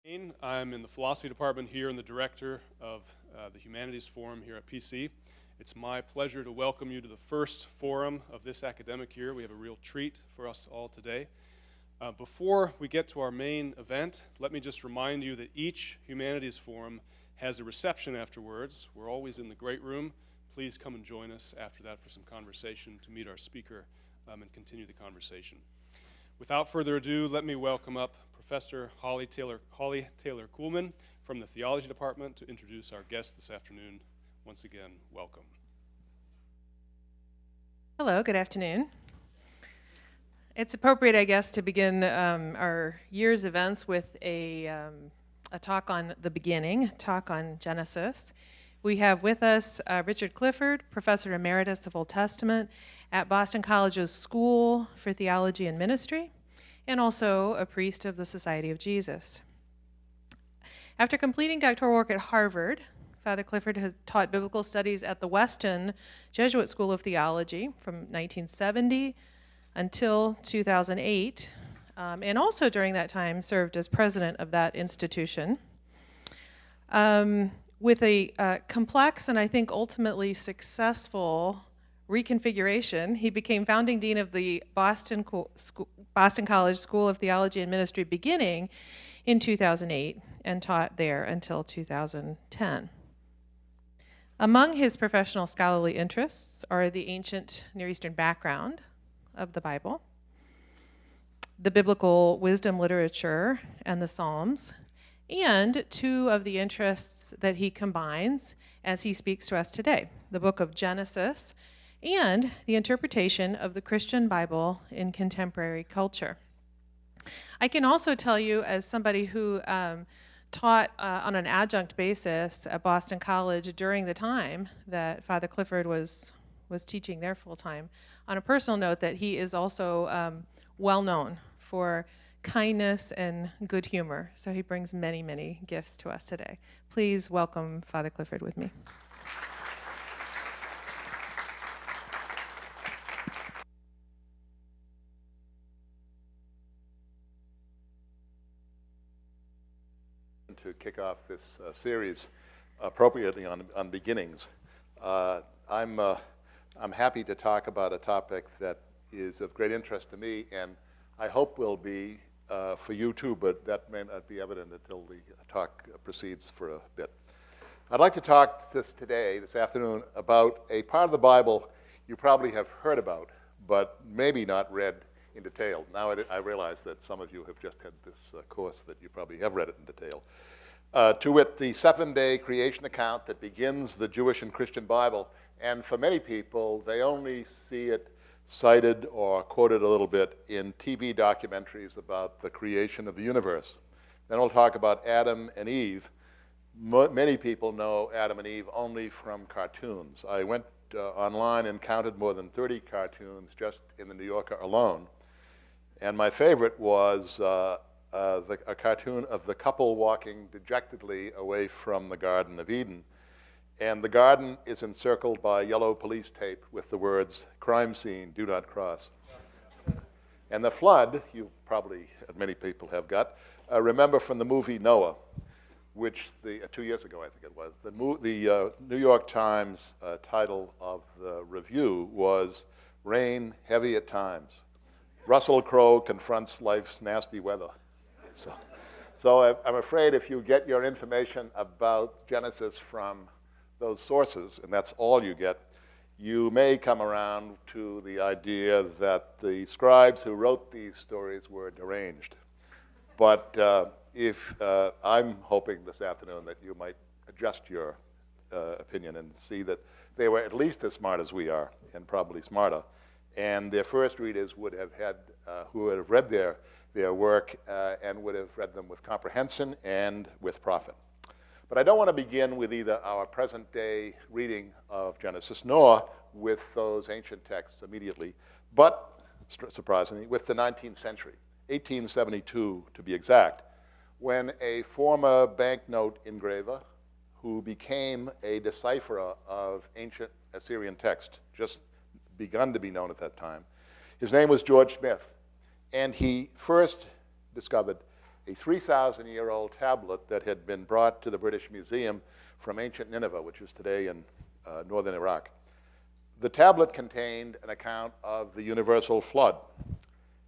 I'm in the philosophy department here and the director of the Humanities Forum here at PC. It's my pleasure to welcome you to the first forum of this academic year. We have a real treat for us all today. Before we get to our main event, let me just remind you that each Humanities Forum has a reception afterwards. We're always in the great room. Please come and join us after that for some conversation to meet our speaker and continue the conversation. Without further ado, let me welcome up Professor Holly Taylor Kuhlman from the Theology Department to introduce our guest this afternoon. Once again, welcome. Hello, good afternoon. It's appropriate, I guess, to begin our year's events with a talk on the beginning, talk on Genesis. We have with us Richard Clifford, Professor Emeritus of Old Testament at Boston College's School for Theology and Ministry, and also a priest of the Society of Jesus. After completing doctoral work at Harvard, Father Clifford has taught biblical studies at the Weston Jesuit School of Theology from 1970 until 2008, and also during that time served as president of that institution. With a complex and I think ultimately successful reconfiguration, he became founding dean of the Boston College School of Theology and Ministry beginning in 2008 and taught there until 2010. Among his professional scholarly interests are the ancient Near Eastern background of the Bible, the biblical wisdom literature and the Psalms, and two of the interests that he combines as he speaks to us today, the book of Genesis and the interpretation of the Christian Bible in contemporary culture. I can also tell you, as somebody who taught on an adjunct basis at Boston College during the time that Father Clifford was teaching there full-time, on a personal note, that he is also well known for kindness and good humor. So he brings many, many gifts to us today. Please welcome Father Clifford with me. To kick off this series appropriately on beginnings. I'm happy to talk about a topic that is of great interest to me, and I hope will be for you too, but that may not be evident until the talk proceeds for a bit. I'd like to talk this afternoon, about a part of the Bible you probably have heard about, but maybe not read in detail. Now I realize that some of you have just had this course that you probably have read it in detail. To wit, the 7-day creation account that begins the Jewish and Christian Bible. And for many people, they only see it cited or quoted a little bit in TV documentaries about the creation of the universe. Then we'll talk about Adam and Eve. Many people know Adam and Eve only from cartoons. I went online and counted more than 30 cartoons just in the New Yorker alone. And my favorite was a cartoon of the couple walking dejectedly away from the Garden of Eden. And the garden is encircled by yellow police tape with the words, "Crime scene, do not cross." And the flood, you probably, many people have got, remember from the movie Noah, which 2 years ago, I think it was, the New York Times title of the review was "Rain Heavy at Times. Russell Crowe confronts life's nasty weather." So I'm afraid if you get your information about Genesis from those sources, and that's all you get, you may come around to the idea that the scribes who wrote these stories were deranged. But I'm hoping this afternoon that you might adjust your opinion and see that they were at least as smart as we are, and probably smarter. And their first readers would have had, who would have read their work and would have read them with comprehension and with profit. But I don't want to begin with either our present day reading of Genesis, nor with those ancient texts immediately, but, surprisingly, with the 19th century, 1872 to be exact, when a former banknote engraver who became a decipherer of ancient Assyrian text, just begun to be known at that time, his name was George Smith, and he first discovered a 3,000-year-old tablet that had been brought to the British Museum from ancient Nineveh, which is today in northern Iraq. The tablet contained an account of the universal flood.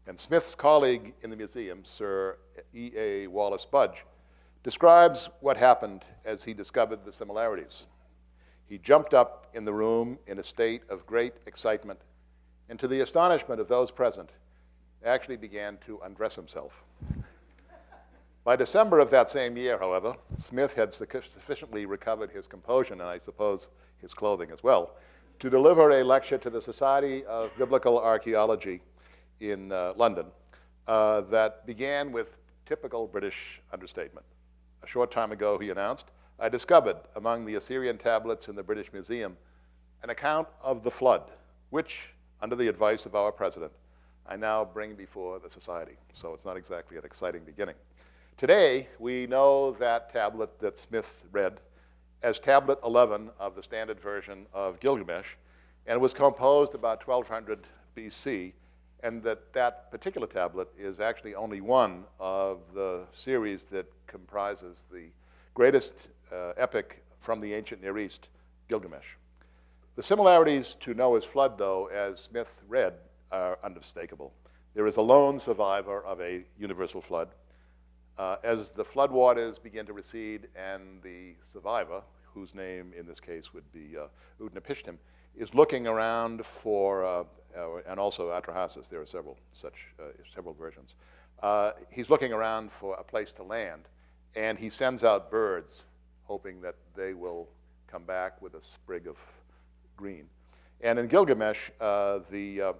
And Smith's colleague in the museum, Sir E.A. Wallace Budge, describes what happened as he discovered the similarities. He jumped up in the room in a state of great excitement, and to the astonishment of those present, actually began to undress himself. By December of that same year, however, Smith had sufficiently recovered his composure, and I suppose his clothing as well, to deliver a lecture to the Society of Biblical Archaeology in London that began with typical British understatement. A short time ago, he announced, I discovered among the Assyrian tablets in the British Museum an account of the flood, which, under the advice of our president, I now bring before the society. So it's not exactly an exciting beginning. Today, we know that tablet that Smith read as tablet 11 of the standard version of Gilgamesh, and it was composed about 1200 BC, and that particular tablet is actually only one of the series that comprises the greatest epic from the ancient Near East, Gilgamesh. The similarities to Noah's flood, though, as Smith read, are unmistakable. There is a lone survivor of a universal flood. As the floodwaters begin to recede and the survivor, whose name in this case would be Utnapishtim, is looking around for, and also Atrahasis, there are several versions. He's looking around for a place to land, and he sends out birds, hoping that they will come back with a sprig of green. And in Gilgamesh, the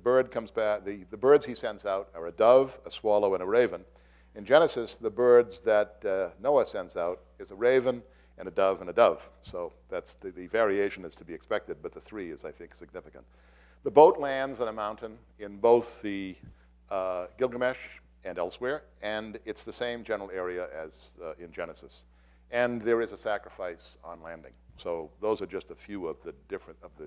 bird comes back, the birds he sends out are a dove, a swallow, and a raven. In Genesis, the birds that Noah sends out is a raven and a dove and a dove. So that's the variation is to be expected, but the three is, I think, significant. The boat lands on a mountain in both the Gilgamesh and elsewhere, and it's the same general area as in Genesis. And there is a sacrifice on landing. So those are just a few of the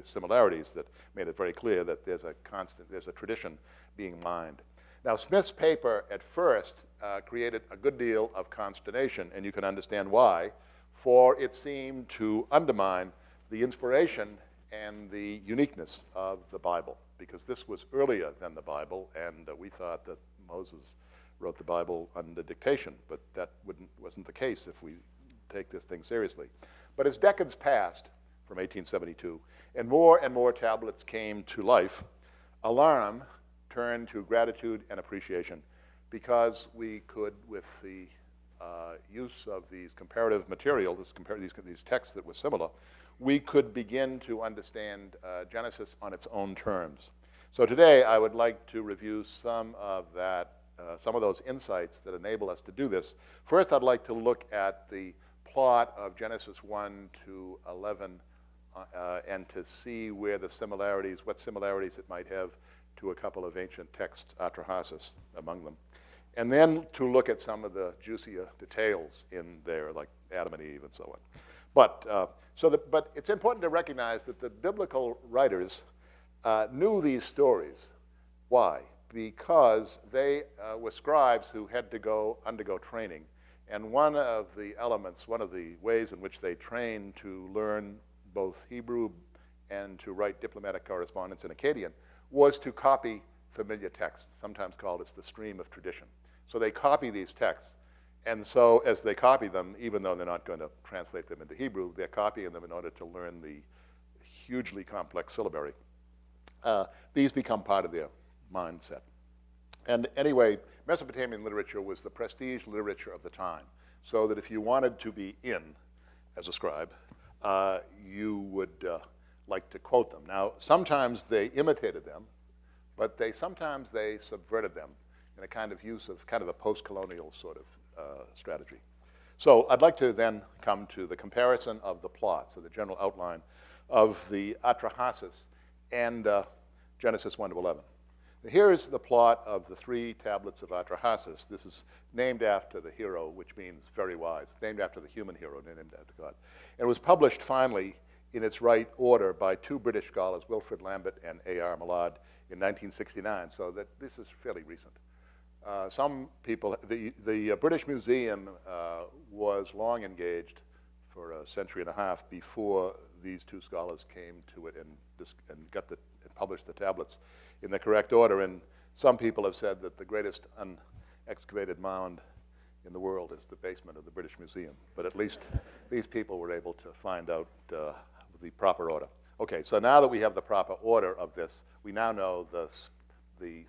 similarities that made it very clear that there's a tradition being mined. Now, Smith's paper at first created a good deal of consternation, and you can understand why, for it seemed to undermine the inspiration and the uniqueness of the Bible, because this was earlier than the Bible, and we thought that Moses wrote the Bible under dictation, but that wasn't the case if we take this thing seriously. But as decades passed from 1872, and more tablets came to life, alarm turned to gratitude and appreciation, because we could, with the use of these comparative material, these texts that were similar, we could begin to understand Genesis on its own terms. So today, I would like to review some of those insights that enable us to do this. First, I'd like to look at the plot of Genesis 1 to 11 and to see what similarities it might have to a couple of ancient texts, Atrahasis among them. And then to look at some of the juicier details in there, like Adam and Eve and so on. But it's important to recognize that the biblical writers knew these stories. Why? Because they were scribes who had to undergo training. And one of the ways in which they trained to learn both Hebrew and to write diplomatic correspondence in Akkadian was to copy familiar texts, sometimes called as the stream of tradition. So they copy these texts, and so as they copy them, even though they're not going to translate them into Hebrew, they're copying them in order to learn the hugely complex syllabary. These become part of their mindset. And anyway, Mesopotamian literature was the prestige literature of the time, so that if you wanted to be in as a scribe, you would like to quote them. Now, sometimes they imitated them, but sometimes they subverted them in a kind of a post-colonial sort of strategy. So I'd like to then come to the comparison of the plot, so the general outline of the Atrahasis and Genesis 1 to 11. Here is the plot of the 3 tablets of Atrahasis. This is named after the hero, which means very wise. It's named after the human hero, named after God. It was published finally in its right order by 2 British scholars, Wilfrid Lambert and A.R. Millard, in 1969, so that this is fairly recent. some people, the British Museum was long engaged for a century and a half before these two scholars came to it and published the tablets in the correct order. And some people have said that the greatest unexcavated mound in the world is the basement of the British Museum. But at least these people were able to find out the proper order. Okay, so now that we have the proper order of this, we now know the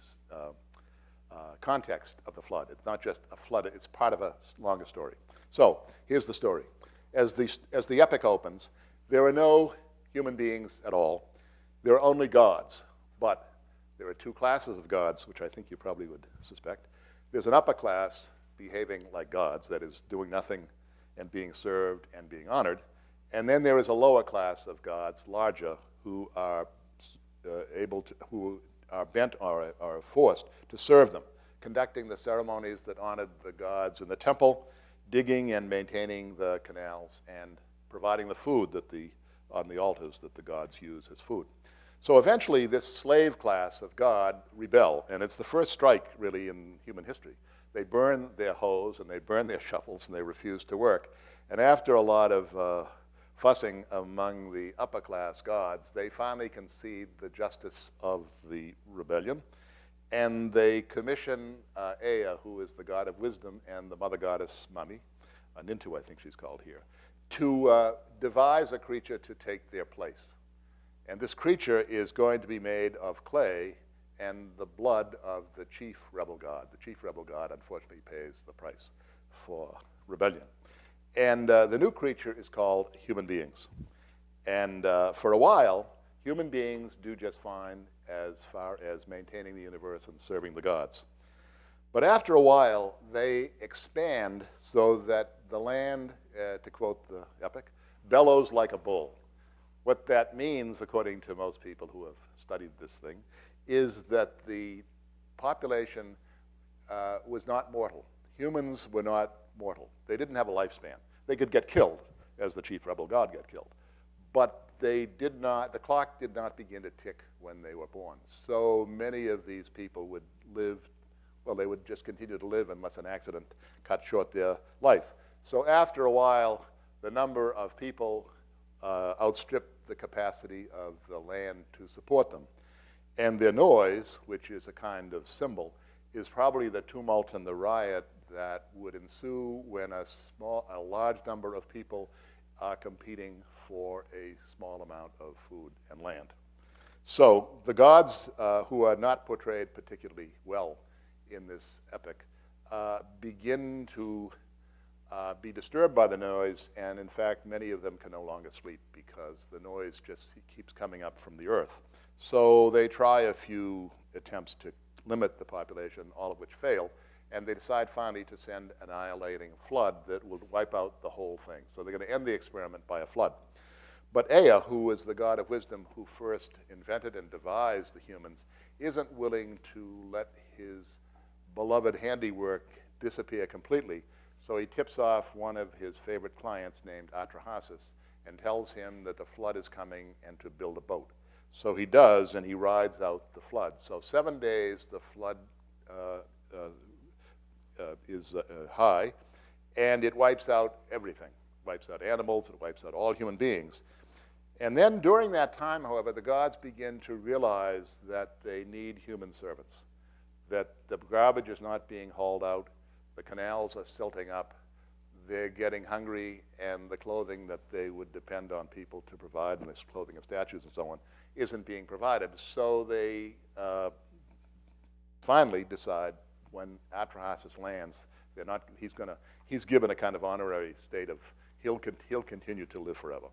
context of the flood. It's not just a flood, it's part of a longer story. So here's the story. As the epic opens, there are no human beings at all. There are only gods. But there are two classes of gods, which I think you probably would suspect. There's an upper class behaving like gods, that is, doing nothing and being served and being honored. And then there is a lower class of gods, larger, who are who are bent or are forced to serve them, conducting the ceremonies that honored the gods in the temple, digging and maintaining the canals, and providing the food on the altars that the gods use as food. So eventually, this slave class of God rebel, and it's the first strike, really, in human history. They burn their hoes, and they burn their shovels, and they refuse to work. And after a lot of fussing among the upper class gods, they finally concede the justice of the rebellion, and they commission Ea, who is the god of wisdom, and the mother goddess Mami, Nintu I think she's called here, to devise a creature to take their place. And this creature is going to be made of clay and the blood of the chief rebel god. The chief rebel god, unfortunately, pays the price for rebellion. And the new creature is called human beings. And for a while, human beings do just fine as far as maintaining the universe and serving the gods. But after a while, they expand so that the land, to quote the epic, bellows like a bull. What that means, according to most people who have studied this thing, is that the population was not mortal. Humans were not mortal. They didn't have a lifespan. They could get killed, as the chief rebel god got killed. But the clock did not begin to tick when they were born. So many of these people would live, well, they would just continue to live unless an accident cut short their life. So after a while, the number of people outstripped the capacity of the land to support them. And their noise, which is a kind of symbol, is probably the tumult and the riot that would ensue when a large number of people are competing for a small amount of food and land. So the gods, who are not portrayed particularly well in this epic, begin to be disturbed by the noise, and in fact, many of them can no longer sleep because the noise just keeps coming up from the earth. So they try a few attempts to limit the population, all of which fail, and they decide finally to send an annihilating flood that will wipe out the whole thing. So they're going to end the experiment by a flood. But Ea, who is the god of wisdom who first invented and devised the humans, isn't willing to let his beloved handiwork disappear completely. So he tips off one of his favorite clients named Atrahasis and tells him that the flood is coming and to build a boat. So he does, and he rides out the flood. So 7 days the flood is high, and it wipes out everything. It wipes out animals, it wipes out all human beings. And then during that time, however, the gods begin to realize that they need human servants, that the garbage is not being hauled out, the canals are silting up, they're getting hungry, and the clothing that they would depend on people to provide, and this clothing of statues and so on, isn't being provided. So they finally decide when Atrahasis lands, he's given a kind of honorary state of he'll continue to live forever,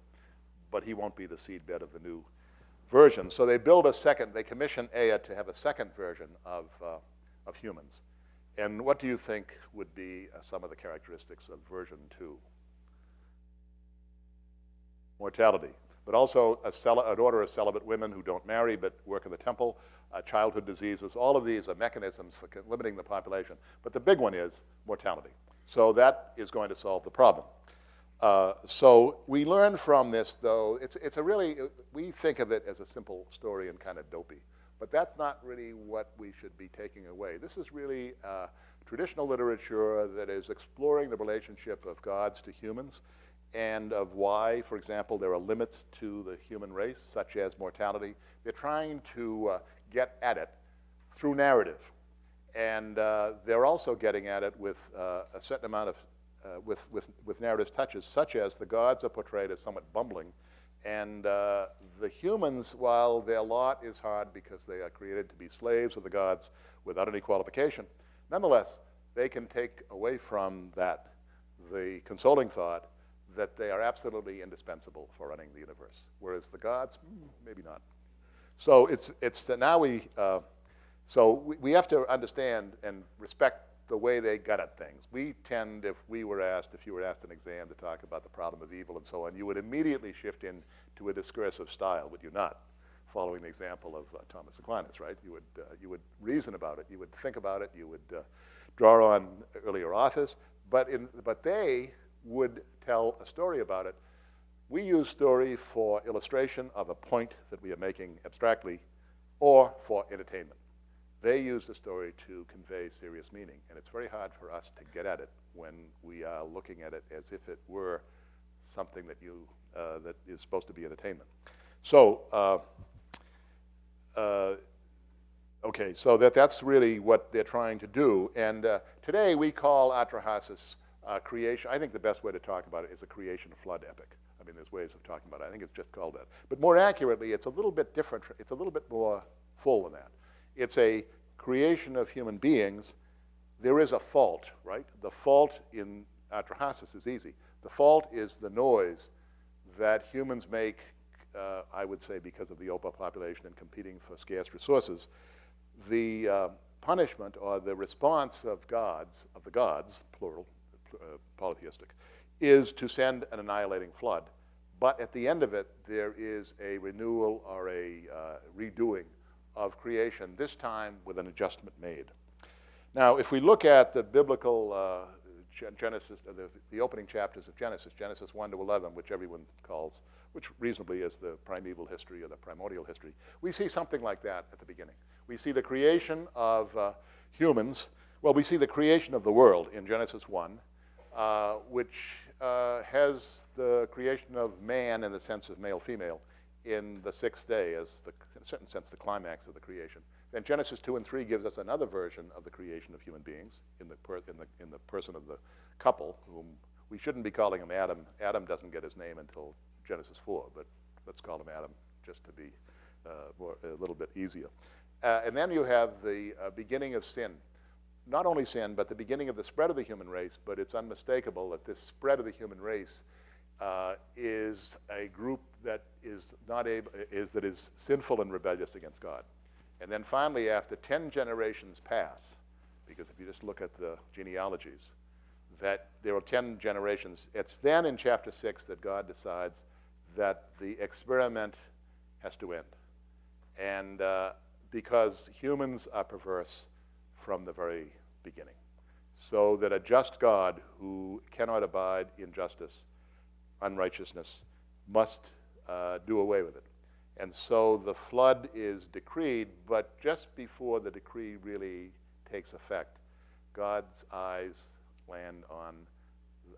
but he won't be the seedbed of the new version. So they commission Ea to have a second version of humans. And what do you think would be some of the characteristics of version 2? Mortality, but also an order of celibate women who don't marry but work in the temple, childhood diseases. All of these are mechanisms for limiting the population. But the big one is mortality. So that is going to solve the problem. So we learn from this, though, we think of it as a simple story and kind of dopey. But that's not really what we should be taking away. This is really traditional literature that is exploring the relationship of gods to humans and of why, for example, there are limits to the human race, such as mortality. They're trying to get at it through narrative. And they're also getting at it with a certain amount of, with narrative touches, such as the gods are portrayed as somewhat bumbling. And the humans, while their lot is hard because they are created to be slaves of the gods without any qualification, nonetheless, they can take away from that the consoling thought that they are absolutely indispensable for running the universe, whereas the gods, maybe not. So it's that now we have to understand and respect the way they got at things. We tend, if you were asked an exam to talk about the problem of evil and so on, you would immediately shift into a discursive style, would you not? Following the example of Thomas Aquinas, right? You would reason about it, you would think about it, you would draw on earlier authors, but they would tell a story about it. We use story for illustration of a point that we are making abstractly or for entertainment. They use the story to convey serious meaning, and it's very hard for us to get at it when we are looking at it as if it were something that that is supposed to be entertainment. So, okay, so that's really what they're trying to do. And today we call Atrahasis creation. I think the best way to talk about it is a creation flood epic. I mean, there's ways of talking about it. I think it's just called that. But more accurately, it's a little bit different. It's a little bit more full than that. It's a creation of human beings. There is a fault, right? The fault in Atrahasis is easy. The fault is the noise that humans make, I would say, because of the overpopulation and competing for scarce resources. The punishment or the response of the gods, plural, polytheistic, is to send an annihilating flood. But at the end of it, there is a renewal or a redoing of creation, this time with an adjustment made. Now, if we look at the biblical Genesis, the opening chapters of Genesis 1 to 11, which everyone calls, which reasonably is the primeval history or the primordial history, we see something like that at the beginning. We see the creation of humans. Well, we see the creation of the world in Genesis 1, which has the creation of man in the sense of male-female in the sixth day as, in a certain sense, the climax of the creation. Then Genesis 2 and 3 gives us another version of the creation of human beings in the person of the couple, whom we shouldn't be calling him Adam. Adam doesn't get his name until Genesis 4, but let's call him Adam just to be a little bit easier. And then you have the beginning of sin. Not only sin, but the beginning of the spread of the human race, but it's unmistakable that this spread of the human race is a group that is sinful and rebellious against God. And then finally, after 10 generations pass, because if you just look at the genealogies, that there are 10 generations, it's then in chapter 6 that God decides that the experiment has to end. And because humans are perverse from the very beginning. So that a just God who cannot abide injustice, unrighteousness, must do away with it. And so the flood is decreed, but just before the decree really takes effect, God's eyes land on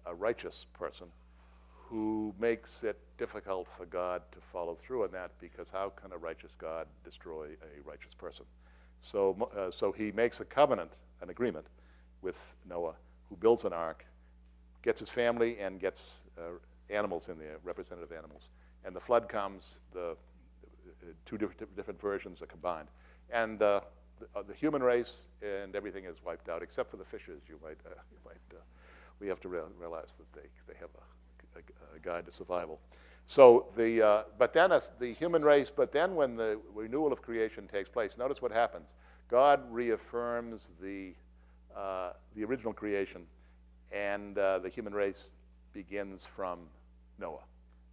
a righteous person who makes it difficult for God to follow through on that, because how can a righteous God destroy a righteous person? So he makes a covenant, an agreement with Noah, who builds an ark, gets his family, and gets animals in there, representative animals. And the flood comes, the two different versions are combined. And the human race and everything is wiped out, except for the fishes. We have to realize that they have a guide to survival. So but then the human race, but then when the renewal of creation takes place, notice what happens. God reaffirms the original creation, and the human race begins from Noah,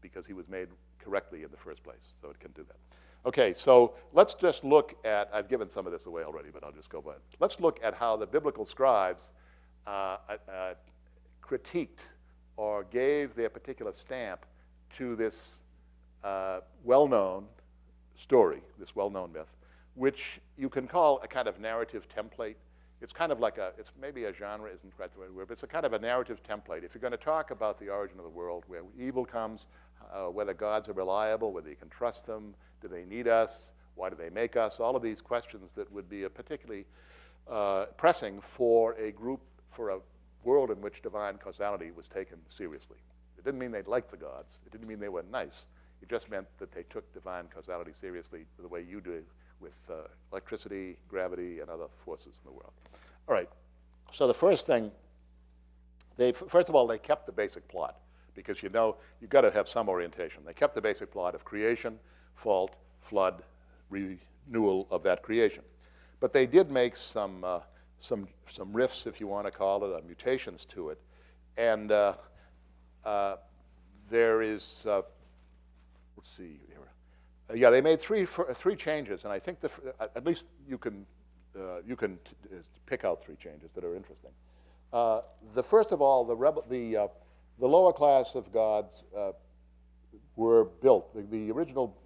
because he was made correctly in the first place, so it can do that. Okay, so let's just look at, I've given some of this away already, but I'll just go by it. Let's look at how the biblical scribes critiqued or gave their particular stamp to this well-known story, this well-known myth, which you can call a kind of narrative template. It's kind of like it's maybe a genre isn't quite the right word, but it's a kind of a narrative template. If you're going to talk about the origin of the world, where evil comes, whether gods are reliable, whether you can trust them, do they need us, why do they make us, all of these questions that would be particularly pressing for a world in which divine causality was taken seriously. It didn't mean they liked the gods. It didn't mean they were nice. It just meant that they took divine causality seriously the way you do with electricity, gravity, and other forces in the world. All right, so the first thing, first of all, they kept the basic plot, because you've got to have some orientation. They kept the basic plot of creation, fault, flood, renewal of that creation. But they did make some riffs, if you want to call it, mutations to it. And there is, let's see here. Yeah, they made three changes, and I think at least you can pick out three changes that are interesting. The first of all, the lower class of gods were built. The original,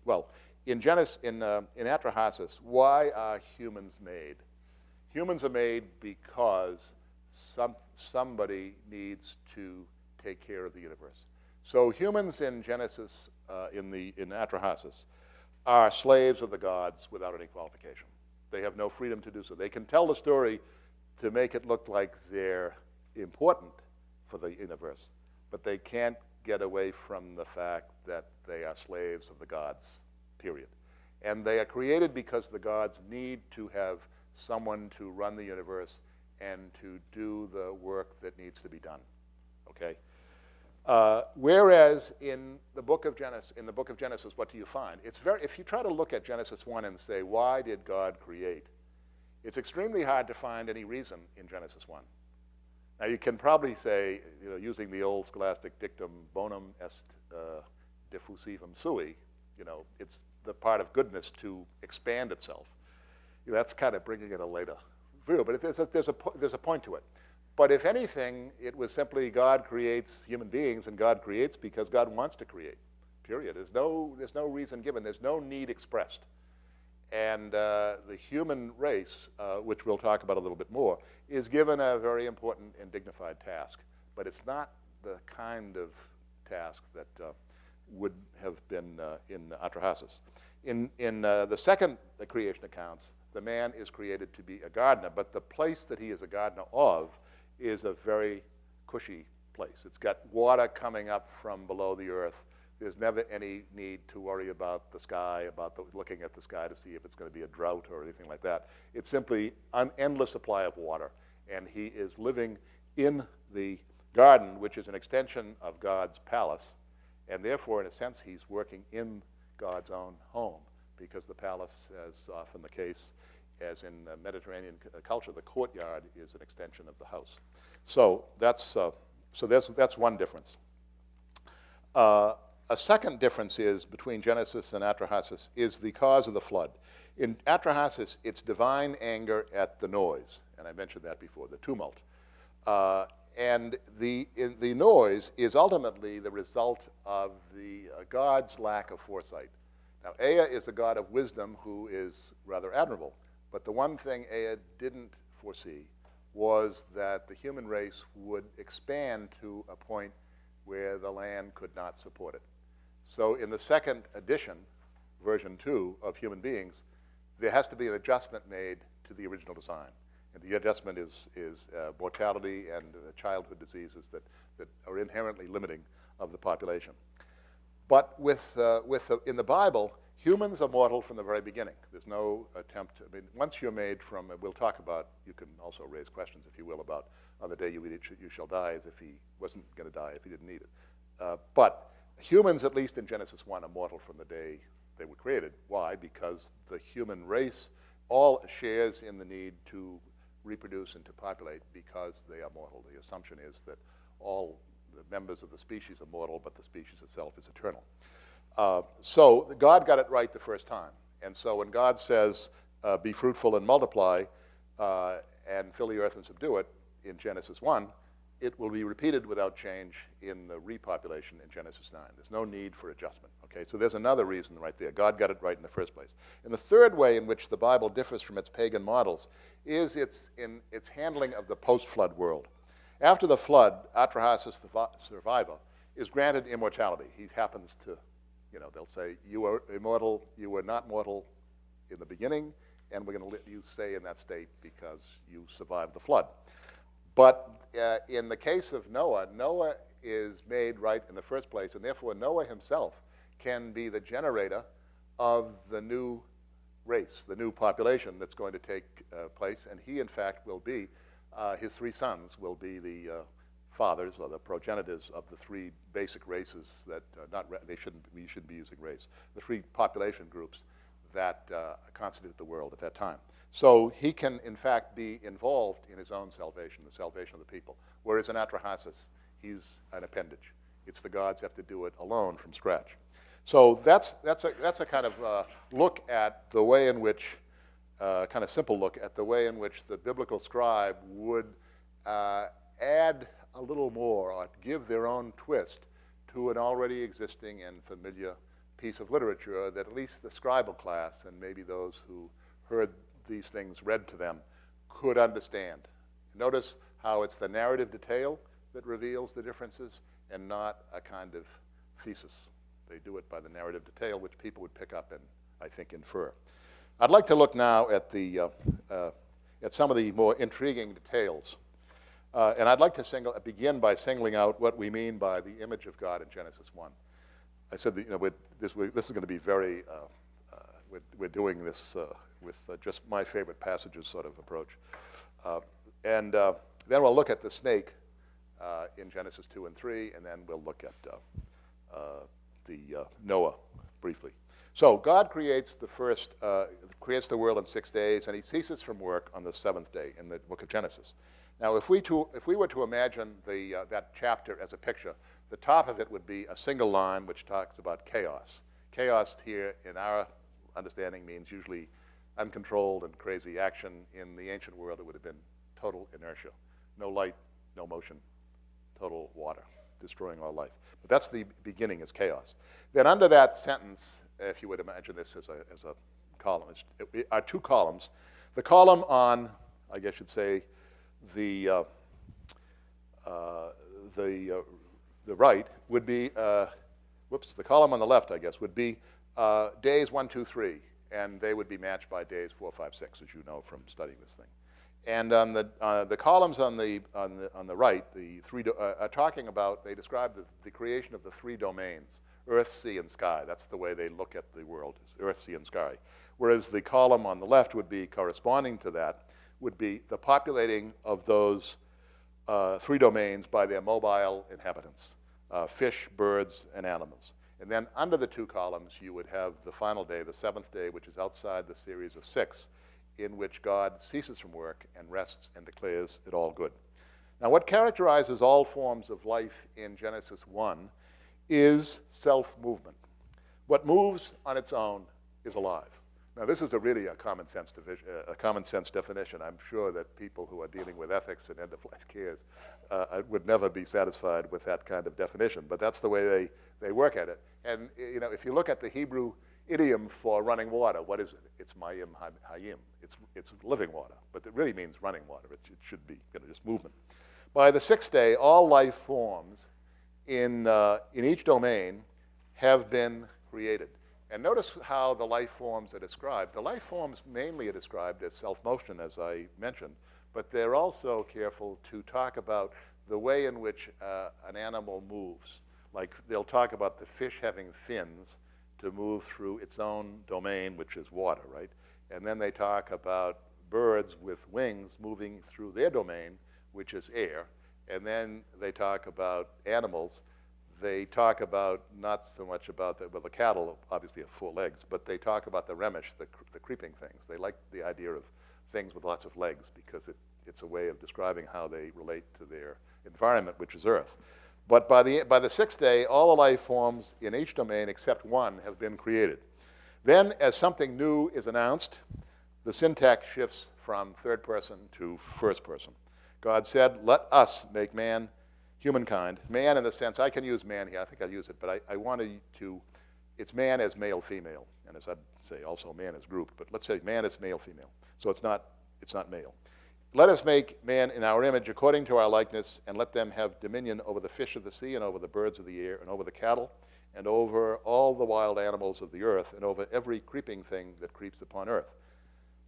well, in Atrahasis, why are humans made? Humans are made because somebody needs to take care of the universe. So humans in Genesis, in Atrahasis, are slaves of the gods without any qualification. They have no freedom to do so. They can tell the story to make it look like they're important for the universe, but they can't get away from the fact that they are slaves of the gods, period. And they are created because the gods need to have someone to run the universe and to do the work that needs to be done, okay? Whereas in the book of Genesis, what do you find? If you try to look at Genesis 1 and say, why did God create? It's extremely hard to find any reason in Genesis 1. Now you can probably say, using the old scholastic dictum, bonum est diffusivum sui, it's the part of goodness to expand itself. That's kind of bringing in a later view, but there's a point to it. But if anything, it was simply God creates human beings, and God creates because God wants to create, period. There's no reason given. There's no need expressed. And the human race, which we'll talk about a little bit more, is given a very important and dignified task. But it's not the kind of task that would have been in Atrahasis. In the second creation accounts, the man is created to be a gardener, but the place that he is a gardener of is a very cushy place. It's got water coming up from below the earth. There's never any need to worry about the sky, looking at the sky to see if it's going to be a drought or anything like that. It's simply an endless supply of water, and he is living in the garden, which is an extension of God's palace, and therefore, in a sense, he's working in God's own home, because the palace, as often the case, as in Mediterranean culture, the courtyard is an extension of the house. So that's one difference. A second difference is between Genesis and Atrahasis is the cause of the flood. In Atrahasis, it's divine anger at the noise, and I mentioned that before, the tumult. And the noise is ultimately the result of the God's lack of foresight. Now, Ea is a god of wisdom who is rather admirable, but the one thing Ea didn't foresee was that the human race would expand to a point where the land could not support it. So in the second edition, version 2 of human beings, there has to be an adjustment made to the original design. And the adjustment is mortality and childhood diseases that are inherently limiting of the population. But in the Bible, humans are mortal from the very beginning. There's no attempt. Once you're made from, we'll talk about, you can also raise questions, if you will, about on the day you eat it, you shall die, as if he wasn't going to die if he didn't eat it. But humans, at least in Genesis 1, are mortal from the day they were created. Why? Because the human race all shares in the need to reproduce and to populate because they are mortal. The assumption is that all the members of the species are mortal, but the species itself is eternal. So God got it right the first time. And so when God says, be fruitful and multiply and fill the earth and subdue it in Genesis 1, it will be repeated without change in the repopulation in Genesis 9. There's no need for adjustment. Okay, so there's another reason right there. God got it right in the first place. And the third way in which the Bible differs from its pagan models is in its handling of the post-flood world. After the flood, Atrahasis, the survivor, is granted immortality. He happens to, they'll say, you are immortal, you were not mortal in the beginning, and we're going to let you stay in that state because you survived the flood. But in the case of Noah, Noah is made right in the first place, and therefore Noah himself can be the generator of the new race, the new population that's going to take place, and he, in fact, will be, his three sons will be the fathers or the progenitors of the three basic races that, we shouldn't be using race, the three population groups that constitute the world at that time. So he can, in fact, be involved in his own salvation, the salvation of the people. Whereas in Atrahasis, he's an appendage. It's the gods have to do it alone from scratch. So that's a kind of look at the way in which, kind of simple look at the way in which the biblical scribe would add a little more or give their own twist to an already existing and familiar piece of literature that at least the scribal class and maybe those who heard these things read to them could understand. Notice how it's the narrative detail that reveals the differences and not a kind of thesis. They do it by the narrative detail, which people would pick up and, I think, infer. I'd like to look now at at some of the more intriguing details. And I'd like to begin by singling out what we mean by the image of God in Genesis 1. I said that this is going to be very, we're doing this with just my favorite passages sort of approach. And then we'll look at the snake in Genesis 2 and 3, and then we'll look at Noah briefly. So God creates the world in 6 days, and he ceases from work on the seventh day in the book of Genesis. Now, if we were to imagine that chapter as a picture, the top of it would be a single line which talks about chaos. Chaos here, in our understanding, means usually uncontrolled and crazy action. In the ancient world, it would have been total inertia. No light, no motion, total water, destroying all life. But that's the beginning, is chaos. Then under that sentence, if you would imagine this as a column, are two columns. The column on, I guess you'd say, the right would be, the column on the left, I guess, would be days 1, 2, 3, and they would be matched by days 4, 5, 6, as you know from studying this thing. And on the columns on the right, the three are talking about, they describe the creation of the three domains: earth, sea, and sky. That's the way they look at the world: is earth, sea, and sky. Whereas the column on the left would be corresponding to that, would be the populating of those three domains by their mobile inhabitants, fish, birds, and animals. And then under the two columns, you would have the final day, the seventh day, which is outside the series of 6, in which God ceases from work and rests and declares it all good. Now, what characterizes all forms of life in Genesis 1 is self-movement. What moves on its own is alive. Now, this is really a common sense definition. I'm sure that people who are dealing with ethics and end-of-life cares would never be satisfied with that kind of definition, but that's the way they work at it. And if you look at the Hebrew idiom for running water, what is it? It's mayim hayim. It's living water, but it really means running water. It should be just movement. By the 6th day, all life forms in each domain have been created. And notice how the life forms are described. The life forms mainly are described as self-motion, as I mentioned, but they're also careful to talk about the way in which an animal moves. Like they'll talk about the fish having fins to move through its own domain, which is water, right? And then they talk about birds with wings moving through their domain, which is air. And then they talk about animals. They talk about not so much about the cattle obviously have 4 legs, but they talk about the remish, the creeping things. They like the idea of things with lots of legs because it's a way of describing how they relate to their environment, which is Earth. But by the 6th day, all the life forms in each domain except one have been created. Then, as something new is announced, the syntax shifts from third person to first person. God said, let us make man, humankind. Man in the sense, I can use man here, I think I'll use it, but I want to, it's man as male, female, and as I'd say, also man as group, but let's say man as male, female. So it's not male. Let us make man in our image according to our likeness, and let them have dominion over the fish of the sea, and over the birds of the air, and over the cattle, and over all the wild animals of the earth, and over every creeping thing that creeps upon earth.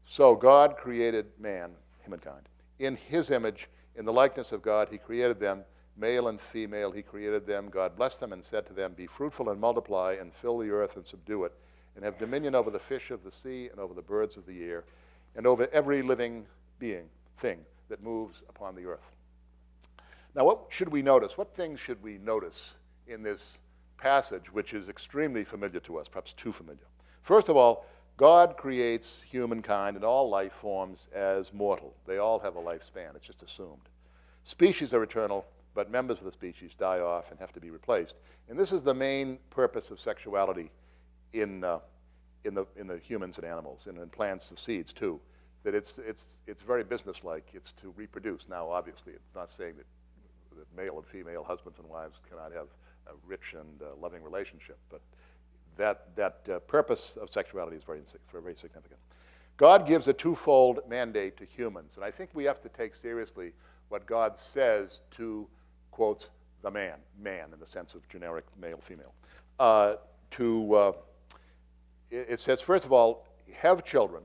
So God created man, humankind. In his image, in the likeness of God, he created them, male and female, he created them. God blessed them and said to them, be fruitful and multiply, and fill the earth and subdue it, and have dominion over the fish of the sea, and over the birds of the air, and over every living thing that moves upon the earth. Now, what should we notice? What things should we notice in this passage, which is extremely familiar to us, perhaps too familiar? First of all, God creates humankind and all life forms as mortal. They all have a lifespan. It's just assumed. Species are eternal, but members of the species die off and have to be replaced. And this is the main purpose of sexuality in the humans and animals, and in plants and seeds too. That it's very businesslike. It's to reproduce. Now, obviously, it's not saying that male and female husbands and wives cannot have a rich and loving relationship, but that purpose of sexuality is very significant. God gives a twofold mandate to humans, and I think we have to take seriously what God says to, quotes, the man in the sense of generic male, female. It says, first of all, have children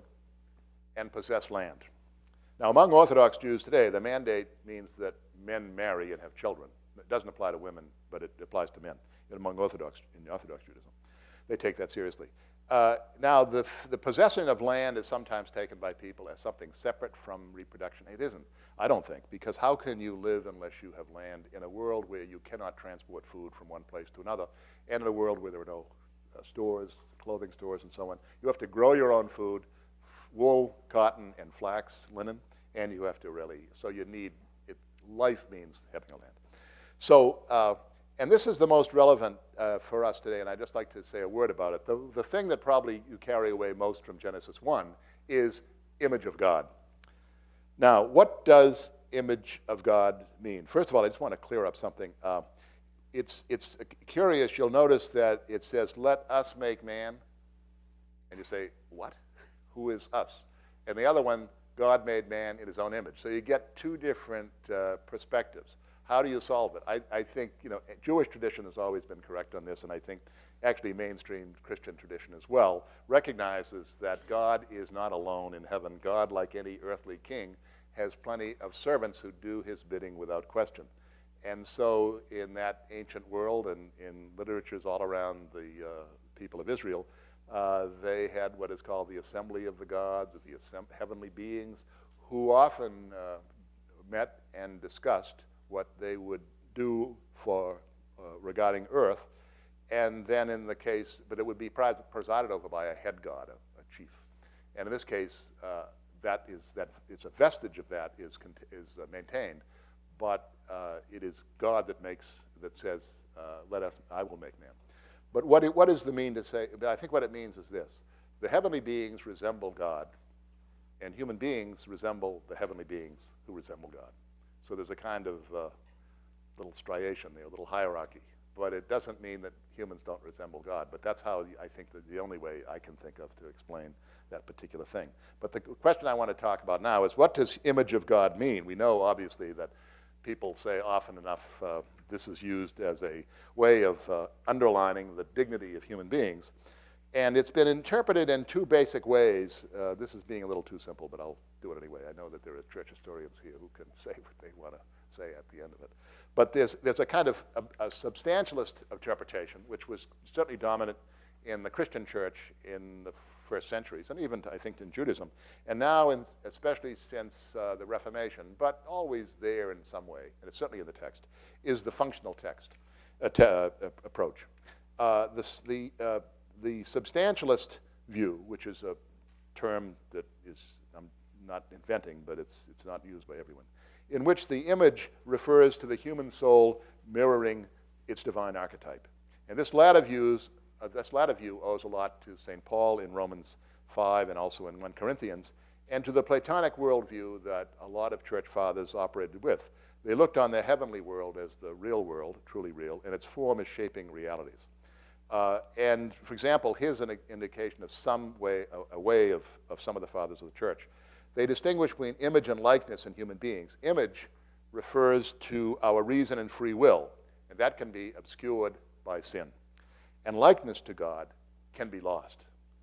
and possess land. Now, among Orthodox Jews today, the mandate means that men marry and have children. It doesn't apply to women, but it applies to men in Orthodox Judaism. They take that seriously. Now, the possession of land is sometimes taken by people as something separate from reproduction. It isn't, I don't think, because how can you live unless you have land in a world where you cannot transport food from one place to another, and in a world where there are no stores, clothing stores, and so on? You have to grow your own food, wool, cotton, and flax, linen, and you have to so you need, life means having a land. So, and this is the most relevant for us today, and I'd just like to say a word about it. The thing that probably you carry away most from Genesis 1 is image of God. Now, what does image of God mean? First of all, I just want to clear up something. It's curious. You'll notice that it says, let us make man. And you say, what? Who is us? And the other one, God made man in his own image. So you get two different perspectives. How do you solve it? I think, Jewish tradition has always been correct on this, and I think actually mainstream Christian tradition as well recognizes that God is not alone in heaven. God, like any earthly king, has plenty of servants who do his bidding without question. And so in that ancient world and in literatures all around the people of Israel, they had what is called the assembly of the gods, the heavenly beings, who often met and discussed what they would do for regarding earth, and then in the case, but it would be presided over by a head god, a chief. And in this case, it's a vestige of that is maintained, but it is God that says, I will make man. But what does the mean to say? I think what it means is this: the heavenly beings resemble God, and human beings resemble the heavenly beings who resemble God. So there's a kind of little striation there, a little hierarchy. But it doesn't mean that humans don't resemble God. But that's how I think that the only way I can think of to explain that particular thing. But the question I want to talk about now is, what does image of God mean? We know, obviously, that people say often enough this is used as a way of underlining the dignity of human beings. And it's been interpreted in two basic ways. This is being a little too simple, but I'll do it anyway. I know that there are church historians here who can say what they want to say at the end of it. But there's a kind of a substantialist interpretation, which was certainly dominant in the Christian church in the first centuries, and even, I think, in Judaism. And now, especially since the Reformation, but always there in some way, and it's certainly in the text, is the functional text approach. The substantialist view, which is a term that I'm not inventing, but it's not used by everyone, in which the image refers to the human soul mirroring its divine archetype. And this latter view owes a lot to St. Paul in Romans 5 and also in 1 Corinthians, and to the Platonic worldview that a lot of church fathers operated with. They looked on the heavenly world as the real world, truly real, and its form is shaping realities. And for example, here's an indication of a way of some of the fathers of the church. They distinguish between image and likeness in human beings. Image refers to our reason and free will, and that can be obscured by sin. And likeness to God can be lost,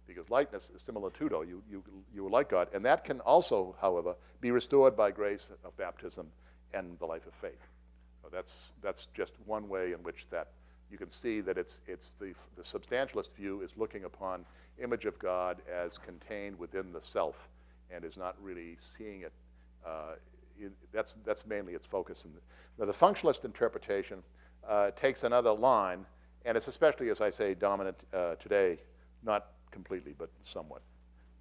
because likeness is similitudo. You are like God, and that can also, however, be restored by grace of baptism and the life of faith. So that's just one way in which that you can see that it's the substantialist view is looking upon image of God as contained within the self, and is not really seeing it. That's mainly its focus. Now, the functionalist interpretation takes another line, and it's especially, as I say, dominant today, not completely, but somewhat.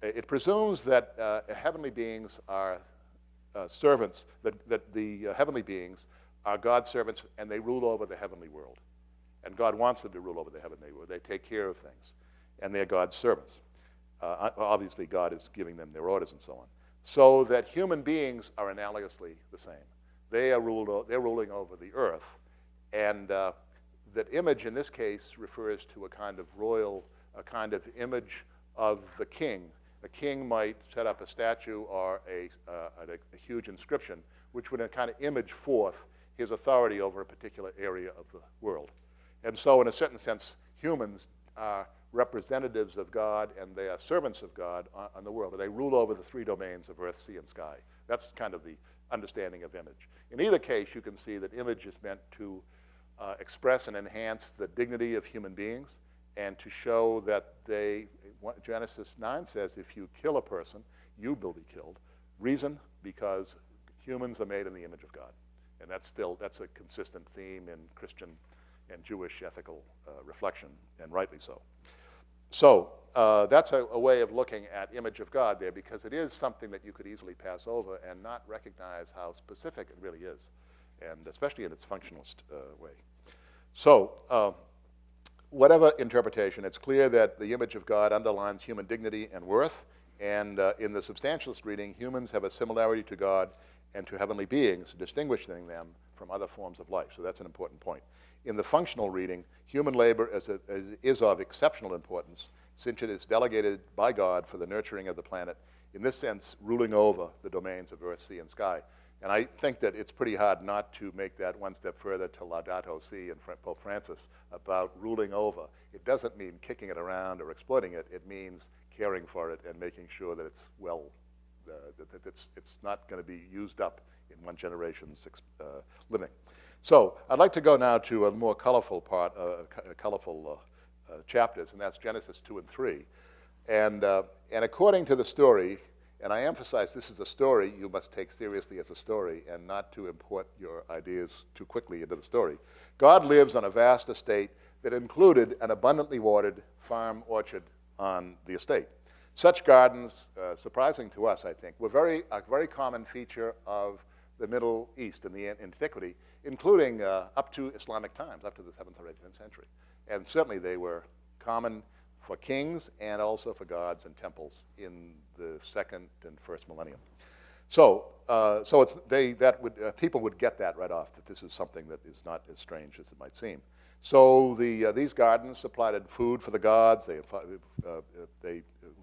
It presumes that heavenly beings are servants, that the heavenly beings are God's servants, and they rule over the heavenly world. And God wants them to rule over the heavenly world. They take care of things, and they're God's servants. Obviously, God is giving them their orders and so on. So that human beings are analogously the same. They're ruling over the earth, and that image in this case refers to a kind of image of the king. A king might set up a statue or a huge inscription, which would kind of image forth his authority over a particular area of the world. And so in a certain sense, humans are representatives of God, and they are servants of God on the world. They rule over the three domains of earth, sea, and sky. That's kind of the understanding of image. In either case, you can see that image is meant to express and enhance the dignity of human beings, and to show that Genesis 9 says, if you kill a person, you will be killed. Reason? Because humans are made in the image of God. And that's a consistent theme in Christian and Jewish ethical reflection, and rightly so. So that's a way of looking at image of God there, because it is something that you could easily pass over and not recognize how specific it really is, and especially in its functionalist way. So whatever interpretation, it's clear that the image of God underlines human dignity and worth, and in the substantialist reading, humans have a similarity to God and to heavenly beings, distinguishing them from other forms of life. So that's an important point. In the functional reading, human labor is of exceptional importance, since it is delegated by God for the nurturing of the planet, in this sense, ruling over the domains of earth, sea, and sky. And I think that it's pretty hard not to make that one step further to Laudato Si and Pope Francis about ruling over. It doesn't mean kicking it around or exploiting it. It means caring for it and making sure that it's that it's not going to be used up in one generation's living. So I'd like to go now to a more colorful part, colorful chapters, and that's Genesis 2 and 3. And according to the story, and I emphasize this is a story you must take seriously as a story and not to import your ideas too quickly into the story. God lives on a vast estate that included an abundantly watered farm orchard on the estate. Such gardens, surprising to us, I think, were a very common feature of the Middle East in the antiquity, including up to Islamic times, up to the 7th or 8th century. And certainly they were common for kings and also for gods and temples in the 2nd and 1st millennium. So people would get that right off, that this is something that is not as strange as it might seem. So these gardens supplied food for the gods, they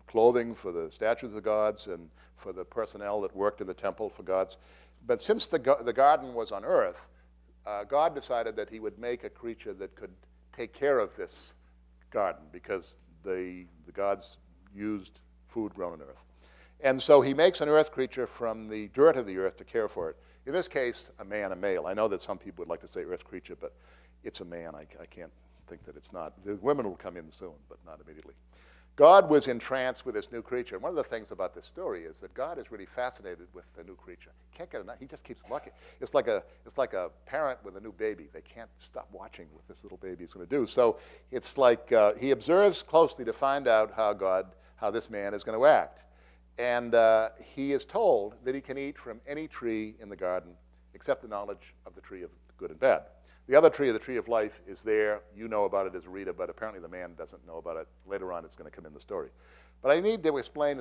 clothing for the statues of the gods, and for the personnel that worked in the temple for gods. But since the garden was on earth, God decided that he would make a creature that could take care of this garden, because the gods used food grown on earth. And so he makes an earth creature from the dirt of the earth to care for it. In this case, a male. I know that some people would like to say earth creature, but it's a man. I can't think that it's not. The women will come in soon, but not immediately. God was entranced with this new creature. And one of the things about this story is that God is really fascinated with the new creature. Can't get enough. He just keeps looking. It's like a parent with a new baby. They can't stop watching what this little baby is going to do. So it's like he observes closely to find out how this man is going to act. And he is told that he can eat from any tree in the garden except the knowledge of the tree of good and bad. The other tree, the tree of life, is there. You know about it as a reader, but apparently the man doesn't know about it. Later on, it's going to come in the story. But I need to explain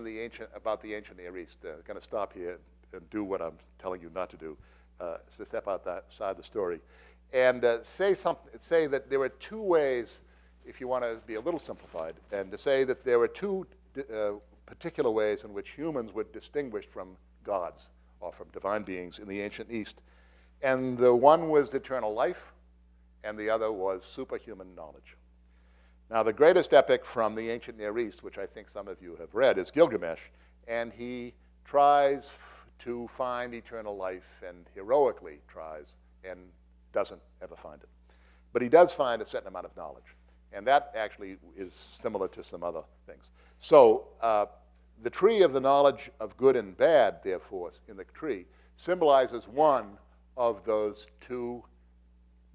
about the ancient Near East. I'm going to stop here and do what I'm telling you not to do, to step outside the story, and say that there were two ways, if you want to be a little simplified, and to say that there were two particular ways in which humans were distinguished from gods or from divine beings in the ancient East. And the one was eternal life, and the other was superhuman knowledge. Now, the greatest epic from the ancient Near East, which I think some of you have read, is Gilgamesh, and he tries to find eternal life and heroically tries and doesn't ever find it. But he does find a certain amount of knowledge, and that actually is similar to some other things. So the tree of the knowledge of good and bad, therefore, in the tree, symbolizes one of those two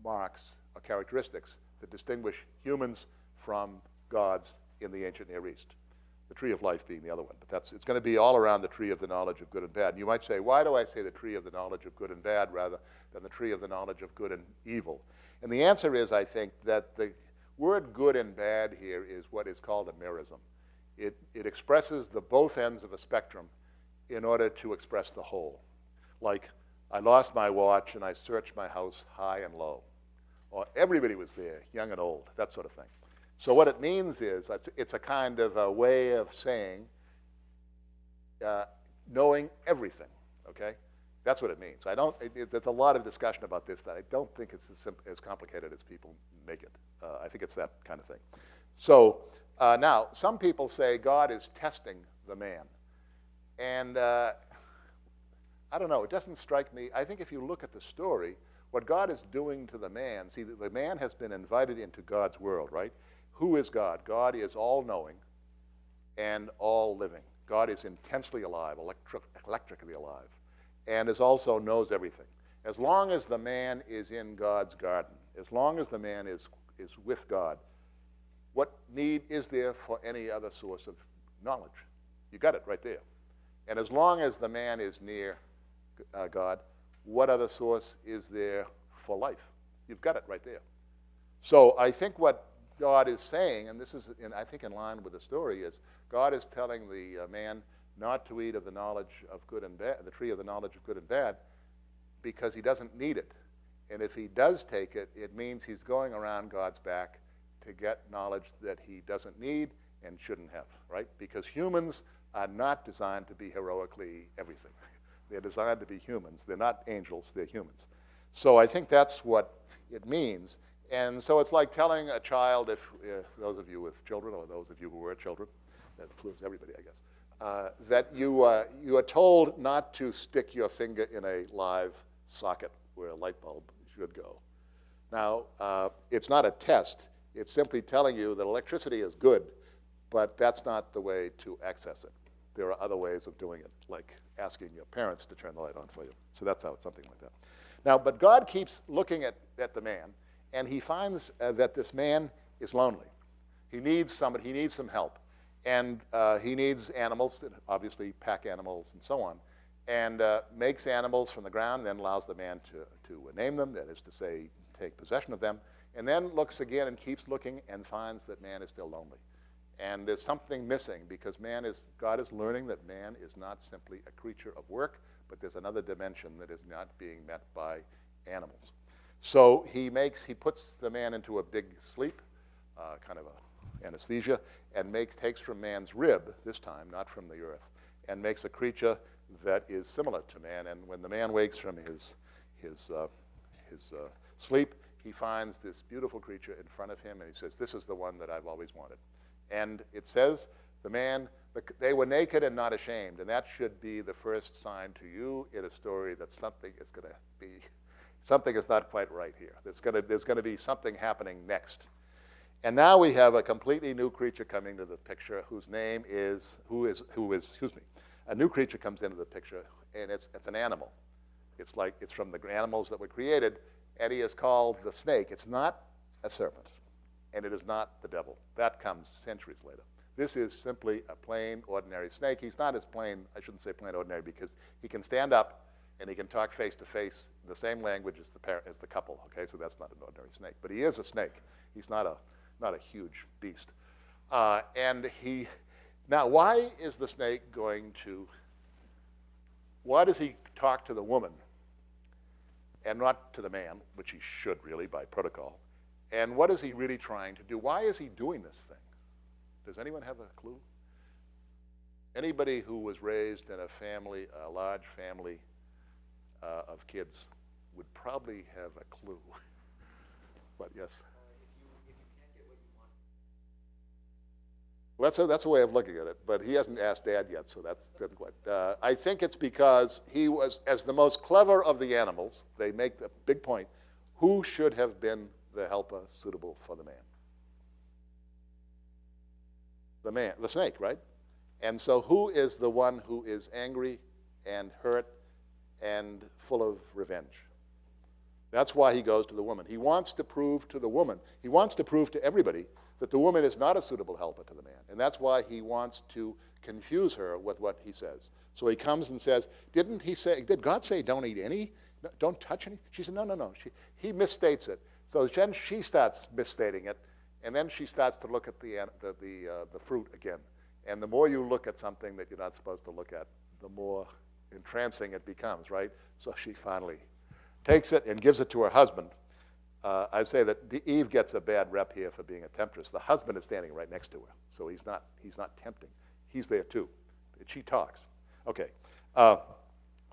marks or characteristics that distinguish humans from gods in the ancient Near East. The tree of life being the other one. But it's going to be all around the tree of the knowledge of good and bad. And you might say, why do I say the tree of the knowledge of good and bad rather than the tree of the knowledge of good and evil? And the answer is, I think, that the word good and bad here is what is called a merism. It expresses the both ends of a spectrum in order to express the whole. Like, I lost my watch and I searched my house high and low. Or everybody was there, young and old, that sort of thing. So what it means is, it's a kind of a way of saying knowing everything, okay? That's what it means. There's a lot of discussion about this that I don't think it's as complicated as people make it. I think it's that kind of thing. So now, some people say God is testing the man. And I don't know, it doesn't strike me. I think if you look at the story, what God is doing to the man, see, the man has been invited into God's world, right? Who is God? God is all-knowing and all-living. God is intensely alive, electrically alive, and also knows everything. As long as the man is in God's garden, as long as the man is with God, what need is there for any other source of knowledge? You got it right there. And as long as the man is near God, what other source is there for life? You've got it right there. So I think what God is saying, and this is, I think, in line with the story, is God is telling the man not to eat of the knowledge of good and bad, the tree of the knowledge of good and bad, because he doesn't need it. And if he does take it, it means he's going around God's back to get knowledge that he doesn't need and shouldn't have, right? Because humans are not designed to be heroically everything. They're designed to be humans. They're not angels, they're humans. So I think that's what it means. And so it's like telling a child, if those of you with children, or those of you who were children, that includes everybody, I guess, that you are told not to stick your finger in a live socket where a light bulb should go. Now, it's not a test. It's simply telling you that electricity is good, but that's not the way to access it. There are other ways of doing it, like asking your parents to turn the light on for you. So that's how it's something like that. Now, but God keeps looking at the man, and he finds that this man is lonely. He needs somebody, he needs some help. And he needs animals, obviously pack animals and so on, and makes animals from the ground, and then allows the man to name them, that is to say, take possession of them, and then looks again and keeps looking and finds that man is still lonely. And there's something missing, because God is learning that man is not simply a creature of work, but there's another dimension that is not being met by animals. So he puts the man into a big sleep, kind of a anesthesia, and takes from man's rib, this time, not from the earth, and makes a creature that is similar to man. And when the man wakes from his sleep, he finds this beautiful creature in front of him, and he says, "This is the one that I've always wanted." And it says, they were naked and not ashamed, and that should be the first sign to you in a story that something is not quite right here. There's going to be something happening next. And now we have a completely new creature coming to the picture, a new creature comes into the picture, and it's an animal. It's from the animals that were created, and he is called the snake. It's not a serpent, and it is not the devil. That comes centuries later. This is simply a plain, ordinary snake. He's not as plain, I shouldn't say plain ordinary, because he can stand up and he can talk face to face in the same language as the couple. Okay, so that's not an ordinary snake, but he is a snake. He's not a huge beast. Now, why is the snake why does he talk to the woman and not to the man, which he should really by protocol? And what is he really trying to do? Why is he doing this thing? Does anyone have a clue? Anybody who was raised in a large family of kids would probably have a clue. But yes? If you can't get what you want. Well, that's a way of looking at it, but he hasn't asked Dad yet, so that's didn't quite. I think it's because he was, as the most clever of the animals, they make a big point, who should have been the helper suitable for the man? The snake, right? And so who is the one who is angry and hurt and full of revenge? That's why he goes to the woman. He wants to prove to the woman, he wants to prove to everybody that the woman is not a suitable helper to the man. And that's why he wants to confuse her with what he says. So he comes and says, did God say don't eat any? No, don't touch any? She said, no. He misstates it. So then she starts misstating it, and then she starts to look at the fruit again. And the more you look at something that you're not supposed to look at, the more entrancing it becomes, right? So she finally takes it and gives it to her husband. I say that Eve gets a bad rep here for being a temptress. The husband is standing right next to her, so he's not tempting. He's there too. She talks. Okay.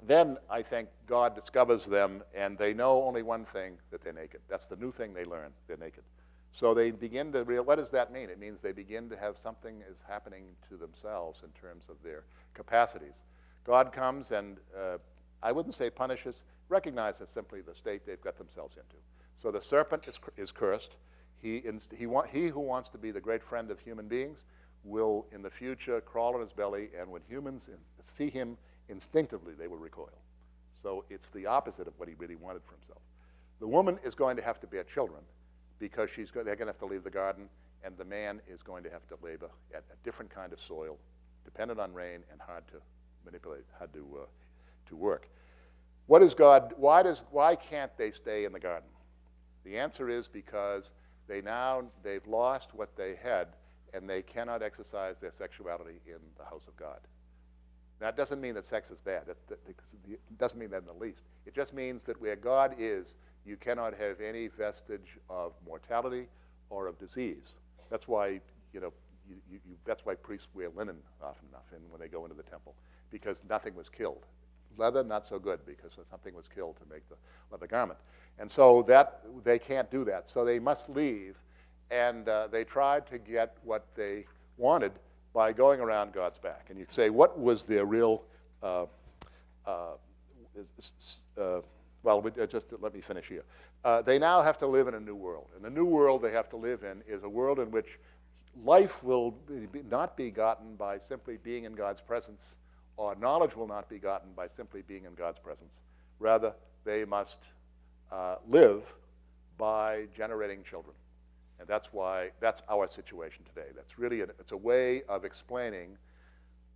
Then I think God discovers them, and they know only one thing, that they're naked. That's the new thing they learn. They're naked. So they begin to realize, what does that mean? It means they begin to have something is happening to themselves in terms of their capacities. God comes and, I wouldn't say punishes, recognizes simply the state they've got themselves into. So the serpent is cursed. He who wants to be the great friend of human beings will in the future crawl on his belly, and when humans see him instinctively, they will recoil. So it's the opposite of what he really wanted for himself. The woman is going to have to bear children because they're going to have to leave the garden, and the man is going to have to labor at a different kind of soil, dependent on rain and hard to manipulate, hard to work. What is God? Why can't they stay in the garden? The answer is because they've lost what they had, and they cannot exercise their sexuality in the house of God. That doesn't mean that sex is bad. It doesn't mean that in the least. It just means that where God is, you cannot have any vestige of mortality or of disease. That's why, that's why priests wear linen often enough when they go into the temple, because nothing was killed. Leather, not so good, because something was killed to make the leather garment. And so they can't do that. So they must leave, and they tried to get what they wanted by going around God's back. And you say, what was their real, just let me finish here. They now have to live in a new world. And the new world they have to live in is a world in which life will not be gotten by simply being in God's presence, or knowledge will not be gotten by simply being in God's presence. Rather, they must live by generating children. And that's our situation today. That's really it's a way of explaining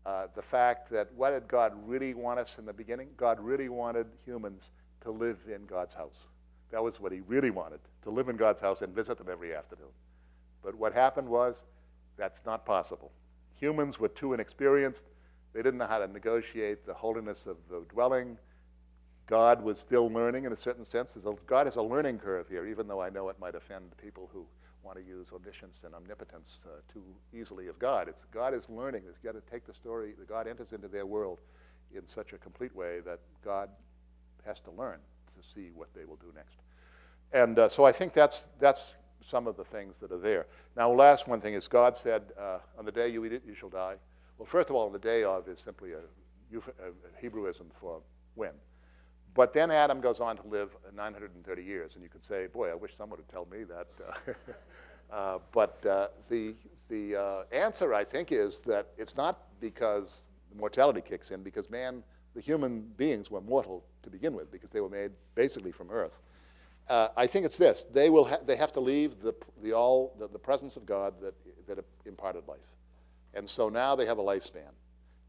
the fact that what did God really want us in the beginning? God really wanted humans to live in God's house. That was what he really wanted, to live in God's house and visit them every afternoon. But what happened was that's not possible. Humans were too inexperienced. They didn't know how to negotiate the holiness of the dwelling. God was still learning in a certain sense. God has a learning curve here, even though I know it might offend people who want to use omniscience and omnipotence too easily of God. God is learning. You've got to take the story that God enters into their world in such a complete way that God has to learn to see what they will do next. And so I think that's some of the things that are there. Now, last one thing is God said, on the day you eat it, you shall die. Well, first of all, the day of is simply a Hebrewism for when. But then Adam goes on to live 930 years, and you could say, boy, I wish someone would tell me that. But the answer, I think, is that it's not because mortality kicks in, because the human beings were mortal to begin with, because they were made basically from earth. I think it's this: they have to leave the presence of God that imparted life, and so now they have a lifespan.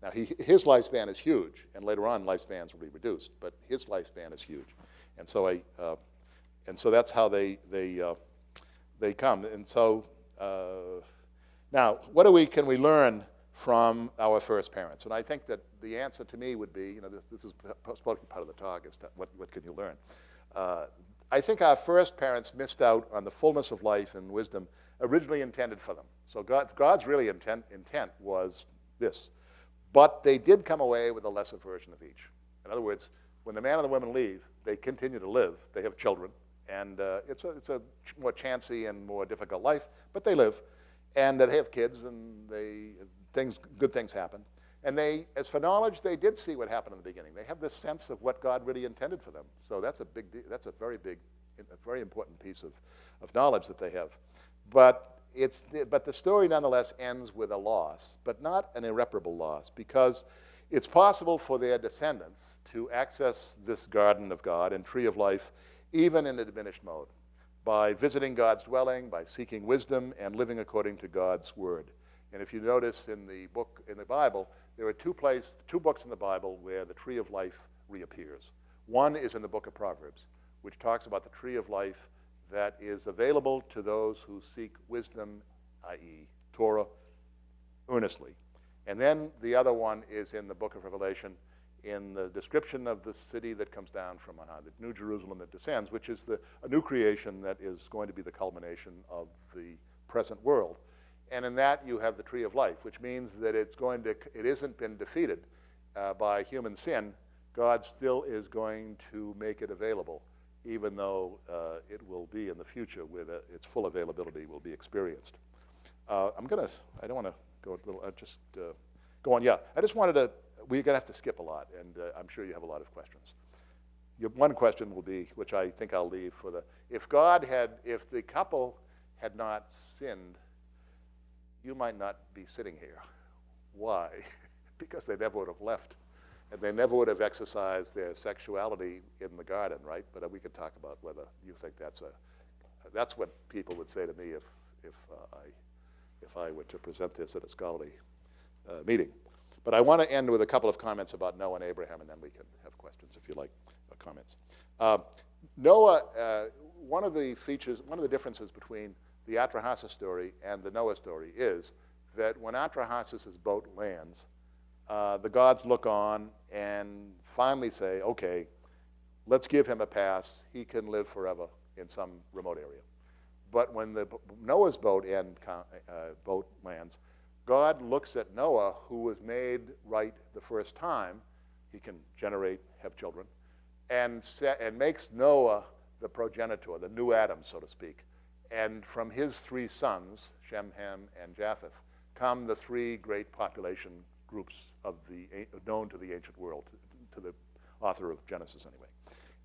Now, his lifespan is huge, and later on lifespans will be reduced, but his lifespan is huge. And so that's how they come. And so now, what can we learn from our first parents? And I think that the answer to me would be, this is supposed to be part of the talk, is what can you learn? I think our first parents missed out on the fullness of life and wisdom originally intended for them. So God's really intent was this. But they did come away with a lesser version of each. In other words, when the man and the woman leave, they continue to live. They have children. And it's a more chancy and more difficult life, but they live. And they have kids, and good things happen. And as for knowledge, they did see what happened in the beginning. They have this sense of what God really intended for them. So that's a very important piece of knowledge that they have. But the story nonetheless ends with a loss, but not an irreparable loss, because it's possible for their descendants to access this garden of God and tree of life even in a diminished mode, by visiting God's dwelling, by seeking wisdom, and living according to God's word. And if you notice in the Bible, there are two books in the Bible where the tree of life reappears. One is in the book of Proverbs, which talks about the tree of life that is available to those who seek wisdom, i.e. Torah, earnestly. And then the other one is in the book of Revelation, in the description of the city that comes down from on high, the New Jerusalem that descends, which is a new creation that is going to be the culmination of the present world. And in that you have the tree of life, which means that it isn't been defeated by human sin. God still is going to make it available, even though it will be in the future where its full availability will be experienced. I don't want to go a little, just go on. Yeah, I just wanted to, we're going to have to skip a lot, and I'm sure you have a lot of questions. One question will be, which I think I'll leave for if the couple had not sinned, you might not be sitting here. Why? Because they never would have left. And they never would have exercised their sexuality in the garden, right? But we could talk about whether you think that's what people would say to me if I were to present this at a scholarly meeting. But I want to end with a couple of comments about Noah and Abraham, and then we can have questions if you like, or comments. Noah, one of the differences between the Atrahasis story and the Noah story is that when Atrahasis' boat lands, the gods look on and finally say, okay, let's give him a pass. He can live forever in some remote area. But when Noah's boat lands, God looks at Noah, who was made right the first time. He can have children, and makes Noah the progenitor, the new Adam, so to speak. And from his three sons, Shem, Ham, and Japheth, come the three great population groups known to the ancient world, to the author of Genesis anyway.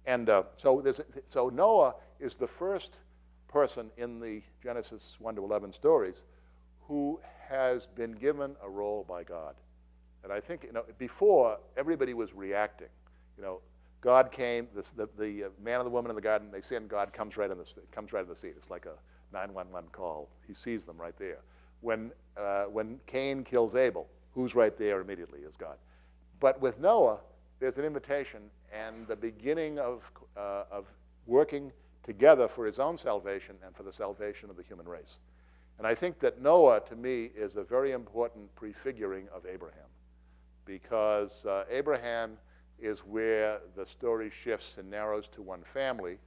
And so Noah is the first person in the Genesis 1 to 11 stories who has been given a role by God. And I think before everybody was reacting. God came, the man and the woman in the garden, they sin, God comes right in the scene. It's like a 911 call. He sees them right there. When Cain kills Abel, who's right there immediately is God. But with Noah, there's an invitation and the beginning of working together for his own salvation and for the salvation of the human race. And I think that Noah, to me, is a very important prefiguring of Abraham, because Abraham is where the story shifts and narrows to one family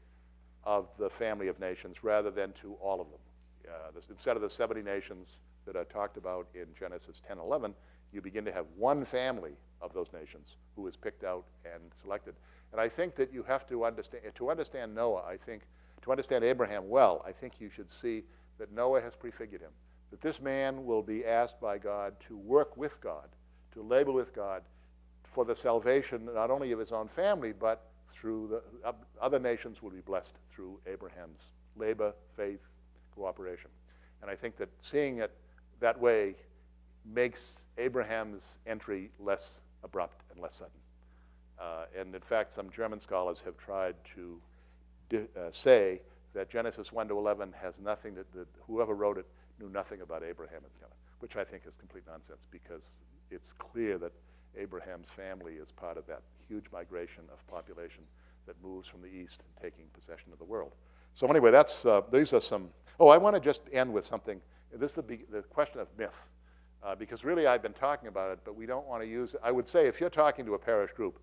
of the family of nations rather than to all of them. Instead of the 70 nations that are talked about in Genesis 10:11, you begin to have one family of those nations who is picked out and selected. And I think that you have to understand Noah, to understand Abraham well, I think you should see that Noah has prefigured him, that this man will be asked by God to work with God, to labor with God for the salvation not only of his own family, but through the other nations will be blessed through Abraham's labor, faith, cooperation. And I think that seeing it that way makes Abraham's entry less abrupt and less sudden. And in fact, some German scholars have tried to say that Genesis 1 to 11 has nothing that whoever wrote it knew nothing about Abraham, which I think is complete nonsense, because it's clear that Abraham's family is part of that huge migration of population that moves from the east and taking possession of the world. So anyway, these are some. Oh, I want to just end with something. This is the question of myth, because really I've been talking about it, but we don't want to use it. I would say if you're talking to a parish group,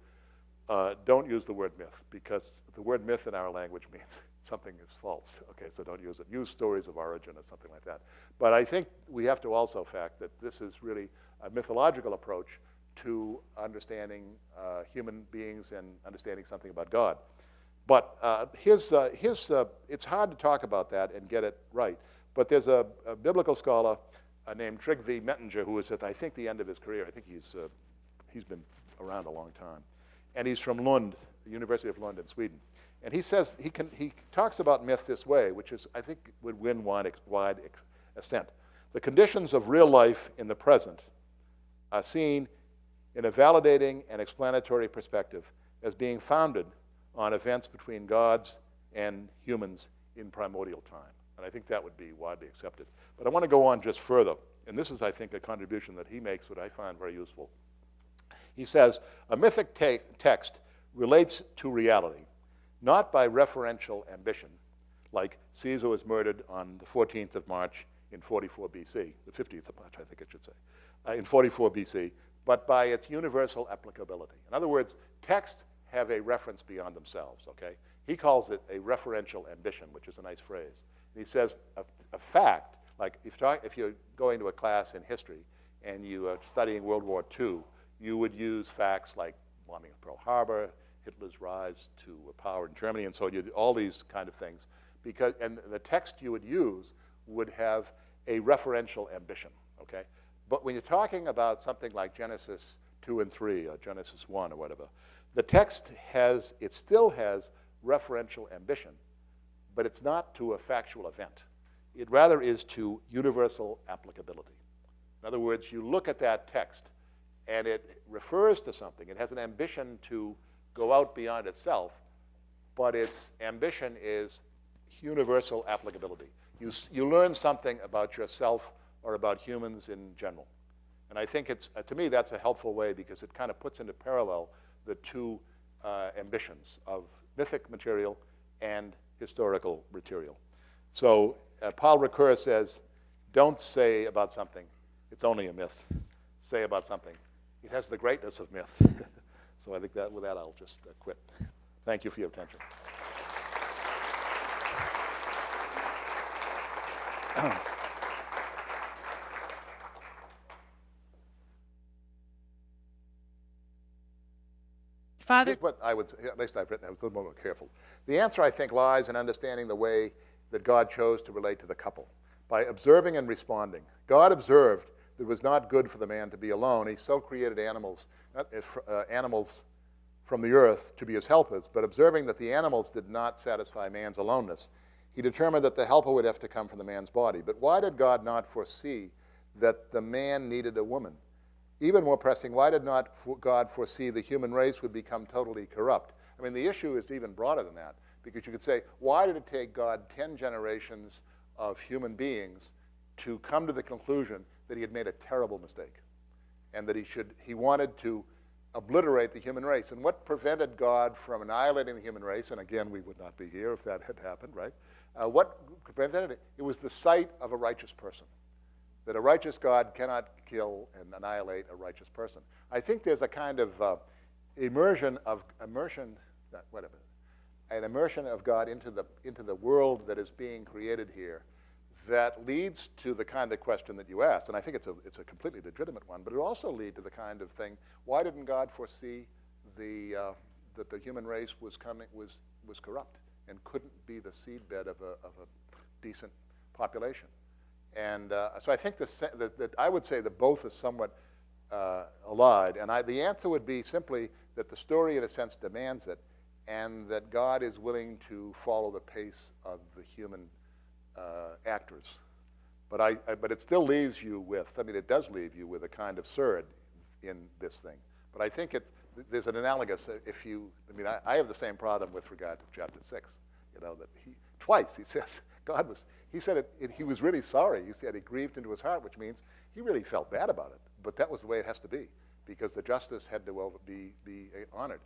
don't use the word myth, because the word myth in our language means something is false. Okay, so don't use it. Use stories of origin or something like that. But I think we have to also fact that this is really a mythological approach to understanding human beings and understanding something about God. But it's hard to talk about that and get it right. But there's a biblical scholar named Tryggvi Mettinger who is at, I think, the end of his career. I think he's been around a long time. And he's from Lund, the University of Lund in Sweden. And he says, he talks about myth this way, which is, I think, would win wide assent. The conditions of real life in the present are seen in a validating and explanatory perspective as being founded on events between gods and humans in primordial time. And I think that would be widely accepted. But I want to go on just further. And this is, I think, a contribution that he makes that I find very useful. He says, a mythic text relates to reality, not by referential ambition, like Caesar was murdered on the 14th of March in 44 BC, the 15th of March, I think it should say, in 44 BC, but by its universal applicability. In other words, texts have a reference beyond themselves, okay? He calls it a referential ambition, which is a nice phrase. And he says a fact, like if you're going to a class in history and you are studying World War II, you would use facts like bombing of Pearl Harbor, Hitler's rise to power in Germany, and so all these kind of things. And the text you would use would have a referential ambition, okay? But when you're talking about something like Genesis 2 and 3 or Genesis 1 or whatever, the text still has referential ambition, but it's not to a factual event. It rather is to universal applicability. In other words, you look at that text and it refers to something. It has an ambition to go out beyond itself, but its ambition is universal applicability. You learn something about yourself or about humans in general. And I think to me, that's a helpful way because it kind of puts into parallel the two ambitions of mythic material and historical material. So Paul Ricoeur says, don't say about something, it's only a myth. Say about something, it has the greatness of myth. So I think that with that, I'll just quit. Thank you for your attention. Father, Here's what I would say, at least I've written, I was a little more careful. The answer, I think, lies in understanding the way that God chose to relate to the couple, by observing and responding. God observed that it was not good for the man to be alone. He so created animals from the earth to be his helpers, but observing that the animals did not satisfy man's aloneness, he determined that the helper would have to come from the man's body. But why did God not foresee that the man needed a woman? Even more pressing, why did not God foresee the human race would become totally corrupt? I mean, the issue is even broader than that, because you could say, why did it take God 10 generations of human beings to come to the conclusion that he had made a terrible mistake and that he wanted to obliterate the human race? And what prevented God from annihilating the human race? And again, we would not be here if that had happened, right? What prevented it? It was the sight of a righteous person. That a righteous God cannot kill and annihilate a righteous person. I think there's a kind of immersion of God into the world that is being created here that leads to the kind of question that you asked. And I think it's a completely legitimate one, but it also leads to the kind of thing, why didn't God foresee that the human race was corrupt and couldn't be the seedbed of a decent population? And so I think that I would say that both are somewhat allied. And the answer would be simply that the story, in a sense, demands it, and that God is willing to follow the pace of the human actors. But it still leaves you with, it does leave you with a kind of surd in this thing. But I think there's an analogous, I have the same problem with regard to chapter 6, that twice he says, he said he was really sorry. He said he grieved into his heart, which means he really felt bad about it. but that was the way it has to be, because the justice had to be honored.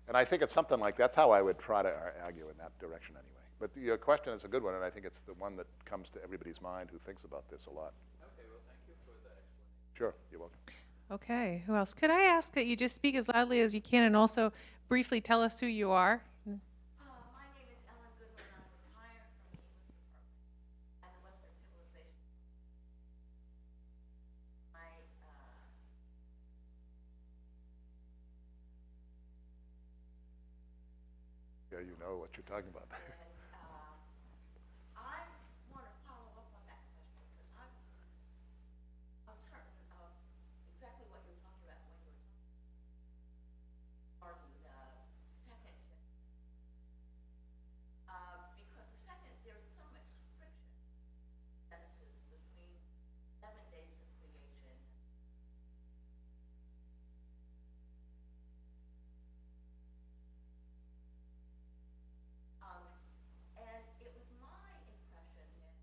And I think it's something like that's how I would try to argue in that direction anyway. But your question is a good one, and I think it's the one that comes to everybody's mind who thinks about this a lot. Okay, well, thank you for that explanation. Sure, you're welcome. Okay, who else? Could I ask that you just speak as loudly as you can and also briefly tell us who you are? My name is Ellen Goodwin. I'm retired from the English department and the Western Civilization. Yeah, you know what you're talking about. I want to follow up on that question because I'm certain of exactly what you're talking about when you were talking about the second. Because the second, there's so much friction in Genesis between 7 days of creation. And it was my impression that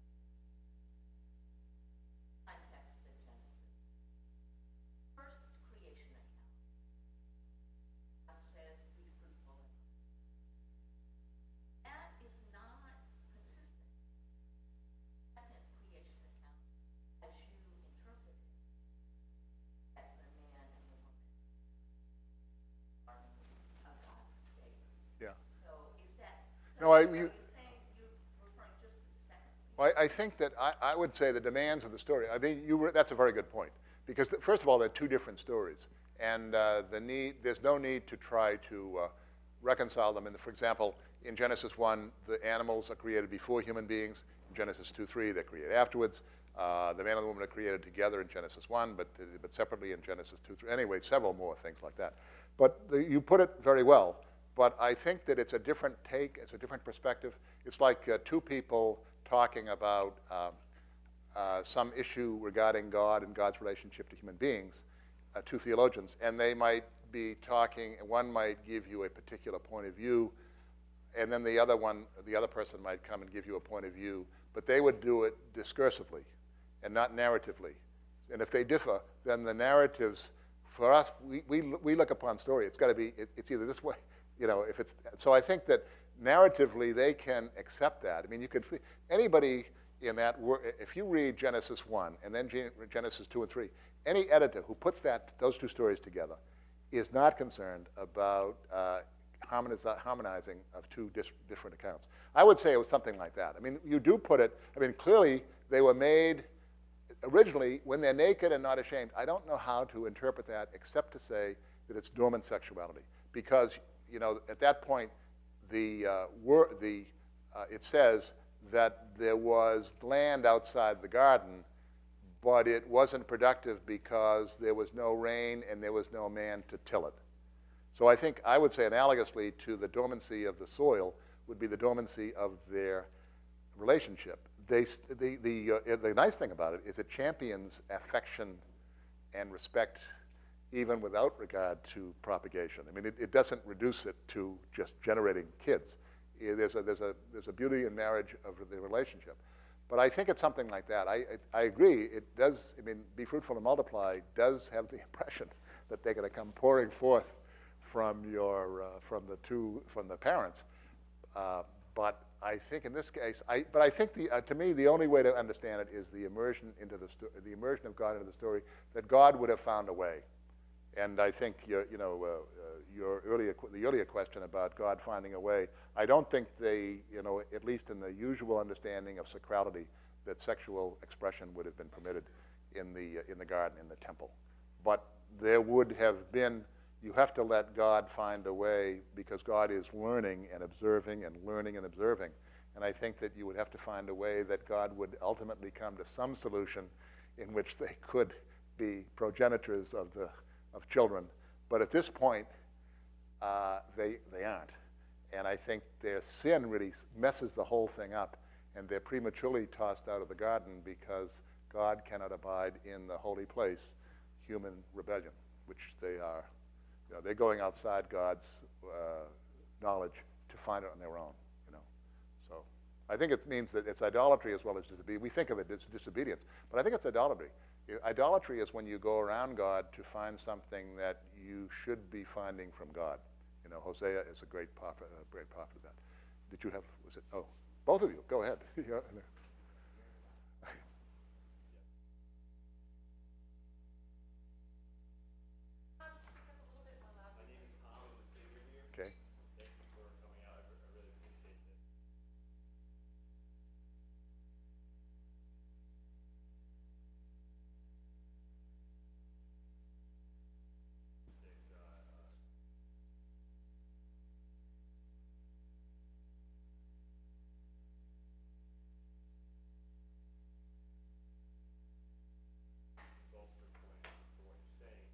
context of Genesis, first creation account, God says, "Be fruitful." That is not consistent. Second creation account, as you interpret it, that the man and the woman are of God's state. Yeah. So is that? No, are you saying you're referring just to the second? Well, I think that I would say the demands of the story. I mean, that's a very good point, because first of all, they're two different stories, and there's no need to try to reconcile them. For example, in Genesis 1, the animals are created before human beings. In Genesis 2:3, they're created afterwards. The man and the woman are created together in Genesis 1, but separately in Genesis 2:3. Anyway, several more things like that. But you put it very well. But I think that it's a different take, it's a different perspective. It's like two people talking about some issue regarding God and God's relationship to human beings, two theologians, and they might be talking, one might give you a particular point of view, and then the other person might come and give you a point of view, but they would do it discursively and not narratively. And if they differ, then the narratives, for us, we look upon story. It's got to be, it's either this way, if it's, so I think that narratively they can accept that. I mean, you could, anybody in that, if you read Genesis 1 and then Genesis 2 and 3, any editor who puts those two stories together is not concerned about harmonizing of two different accounts. I would say it was something like that. I mean, you do put it, I mean, clearly they were made originally when they're naked and not ashamed. I don't know how to interpret that except to say that it's dormant sexuality, because at that point, it says that there was land outside the garden, but it wasn't productive because there was no rain and there was no man to till it. So I would say analogously to the dormancy of the soil would be the dormancy of their relationship. The nice thing about it is it champions affection and respect even without regard to propagation. I mean, it doesn't reduce it to just generating kids. There's a beauty in marriage of the relationship. But I think it's something like that. I agree. It does, I mean, be fruitful and multiply does have the impression that they're going to come pouring forth from the parents. But I think in this case, I think to me the only way to understand it is the immersion of God into the story, that God would have found a way. And I think the earlier question about God finding a way, I don't think they, at least in the usual understanding of sacrality, that sexual expression would have been permitted in the garden, in the temple. But there would have been, you have to let God find a way, because God is learning and observing and learning and observing. And I think that you would have to find a way that God would ultimately come to some solution in which they could be progenitors of children. But at this point, they aren't. And I think their sin really messes the whole thing up, and they're prematurely tossed out of the garden because God cannot abide in the holy place, human rebellion, which they are. They're going outside God's knowledge to find it on their own. So I think it means that it's idolatry as well as disobedience. We think of it as disobedience, but I think it's idolatry. Idolatry is when you go around God to find something that you should be finding from God. You know, Hosea is a great prophet of that. Did you have, was it, oh, both of you, go ahead. Yeah. Okay. Thank you for coming out. I really appreciate this. Bolster point for what you're saying.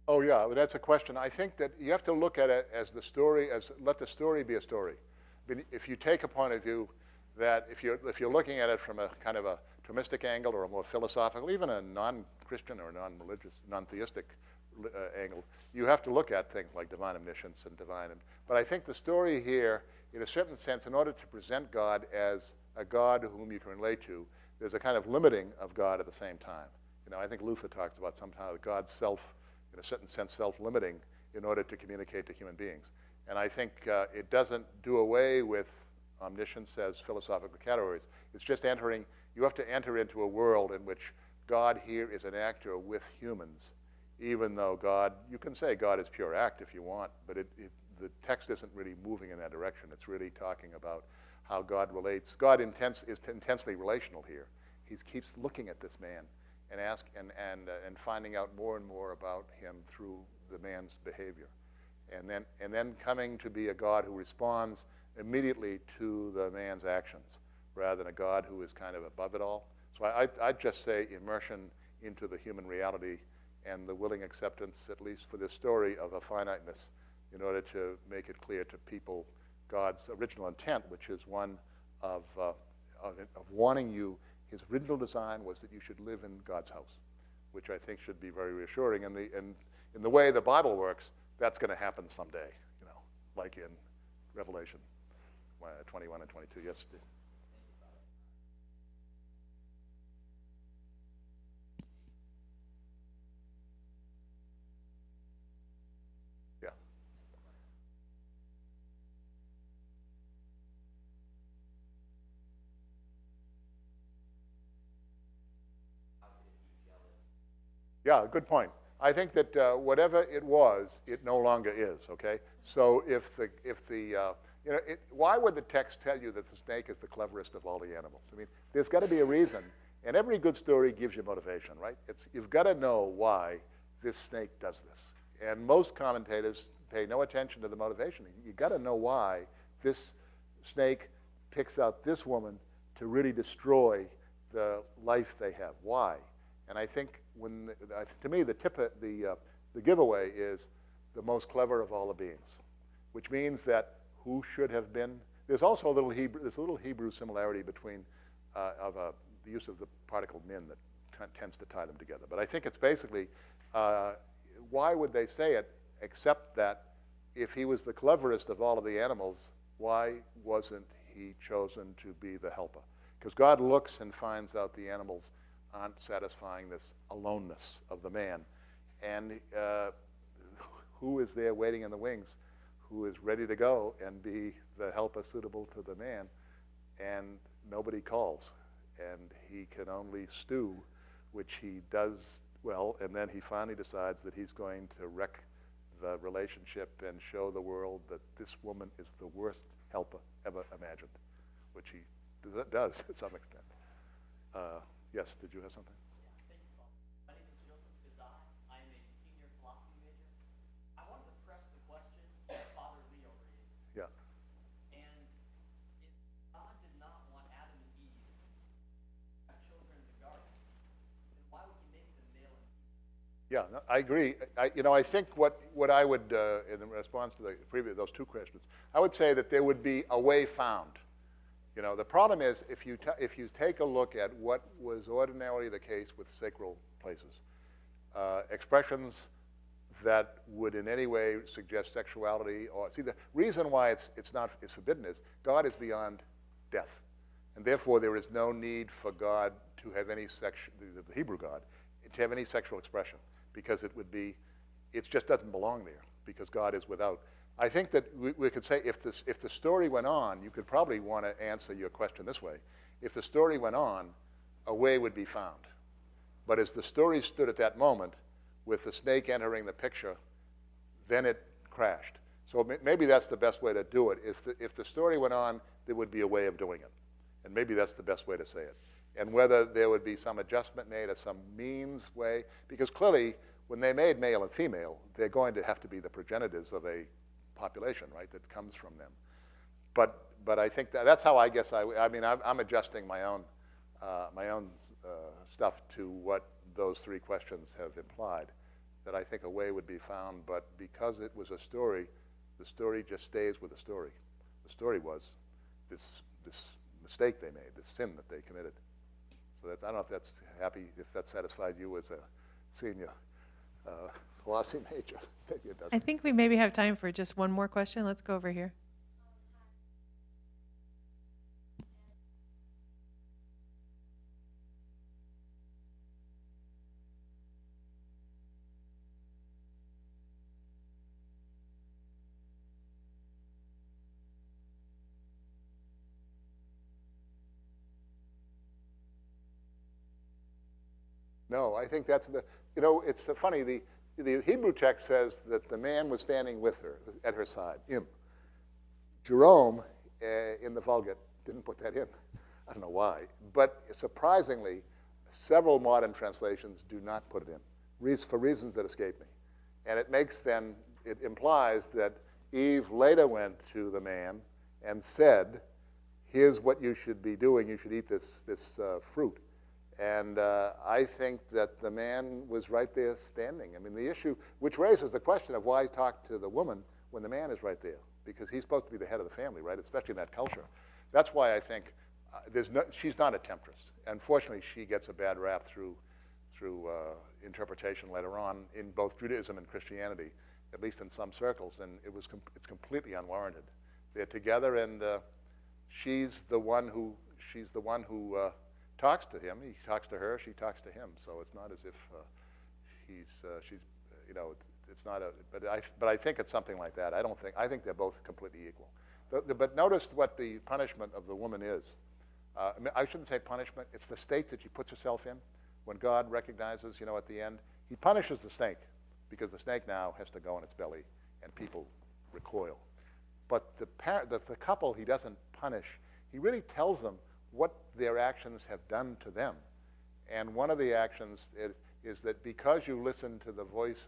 Oh yeah, well, that's a question. I think that you have to look at it as the story, let the story be a story. I mean, if you take a point of view that if you're looking at it from a kind of a Thomistic angle or a more philosophical, even a non-Christian or non-religious, non-theistic angle, you have to look at things like divine omniscience and divine. But I think the story here, in a certain sense, in order to present God as a God whom you can relate to, there's a kind of limiting of God at the same time. You know, I think Luther talks about sometimes God's self, in a certain sense, self-limiting in order to communicate to human beings. And I think it doesn't do away with omniscience as philosophical categories. It's just entering, you have to enter into a world in which God here is an actor with humans, even though God, you can say God is pure act if you want, but the text isn't really moving in that direction. It's really talking about how God relates. God is intensely relational here. He keeps looking at this man and finding out more and more about him through the man's behavior. And then coming to be a God who responds immediately to the man's actions, rather than a God who is kind of above it all. So I'd just say immersion into the human reality and the willing acceptance, at least for this story, of a finiteness in order to make it clear to people God's original intent, which is one of wanting you. His original design was that you should live in God's house, which I think should be very reassuring. And in the way the Bible works, that's going to happen someday, you know, like in Revelation 21 and 22. Yes, Steve. Yeah. Yeah, good point. I think that whatever it was, it no longer is. Okay. So why would the text tell you that the snake is the cleverest of all the animals? I mean, there's got to be a reason, and every good story gives you motivation, right? You've got to know why this snake does this, and most commentators pay no attention to the motivation. You've got to know why this snake picks out this woman to really destroy the life they have. Why? And I think to me, the giveaway is the most clever of all the beings, which means that who should have been. There's also a little Hebrew similarity between the use of the particle min that tends to tie them together. But I think it's basically why would they say it except that if he was the cleverest of all of the animals, why wasn't he chosen to be the helper? Because God looks and finds out the animals aren't satisfying this aloneness of the man. And who is there waiting in the wings, who is ready to go and be the helper suitable to the man? And nobody calls. And he can only stew, which he does well, and then he finally decides that he's going to wreck the relationship and show the world that this woman is the worst helper ever imagined, which he does to some extent. Yes, did you have something? Yeah, thank you, Father. My name is Joseph Gazai. I am a senior philosophy major. I wanted to press the question that Father Leo raised. Yeah. And if God did not want Adam and Eve to have children in the garden, then why would he make them male and female? Yeah, no, I agree. I think what I would, in response to those two questions, I would say that there would be a way found. The problem is if you take a look at what was ordinarily the case with sacral places, expressions that would in any way suggest sexuality. Or see, the reason why it's forbidden is God is beyond death, and therefore there is no need for God to have any the Hebrew God, to have any sexual expression, because it just doesn't belong there, because God is without. I think that we could say if the story went on, you could probably want to answer your question this way. If the story went on, a way would be found. But as the story stood at that moment, with the snake entering the picture, then it crashed. So maybe that's the best way to do it. If the story went on, there would be a way of doing it. And maybe that's the best way to say it. And whether there would be some adjustment made or some means way, because clearly, when they made male and female, they're going to have to be the progenitors of a population, right, that comes from them. But I think that's how I guess I mean, I'm adjusting my own stuff to what those three questions have implied, that I think a way would be found, but because it was a story, the story just stays with the story. The story was this mistake they made, this sin that they committed. So I don't know if that satisfied you as a senior philosophy major. Maybe it doesn't. I think we maybe have time for just one more question. Let's go over here. No, I think that's it's funny, the Hebrew text says that the man was standing with her, at her side, him. Jerome, in the Vulgate, didn't put that in. I don't know why. But surprisingly, several modern translations do not put it in, for reasons that escape me. And it implies that Eve later went to the man and said, here's what you should be doing. You should eat this fruit. And I think that the man was right there standing. I mean, the issue, which raises the question of why talk to the woman when the man is right there, because he's supposed to be the head of the family, right, especially in that culture. That's why I think she's not a temptress. Unfortunately, she gets a bad rap through interpretation later on in both Judaism and Christianity, at least in some circles, and it's completely unwarranted. They're together, and she's the one who talks to him. He talks to her. She talks to him. So it's not as if it's not a. But I think it's something like that. I think they're both completely equal. But notice what the punishment of the woman is. I shouldn't say punishment. It's the state that she puts herself in. When God recognizes, at the end, he punishes the snake because the snake now has to go in its belly, and people recoil. But the couple he doesn't punish. He really tells them what their actions have done to them. And one of the actions is that because you listen to the voice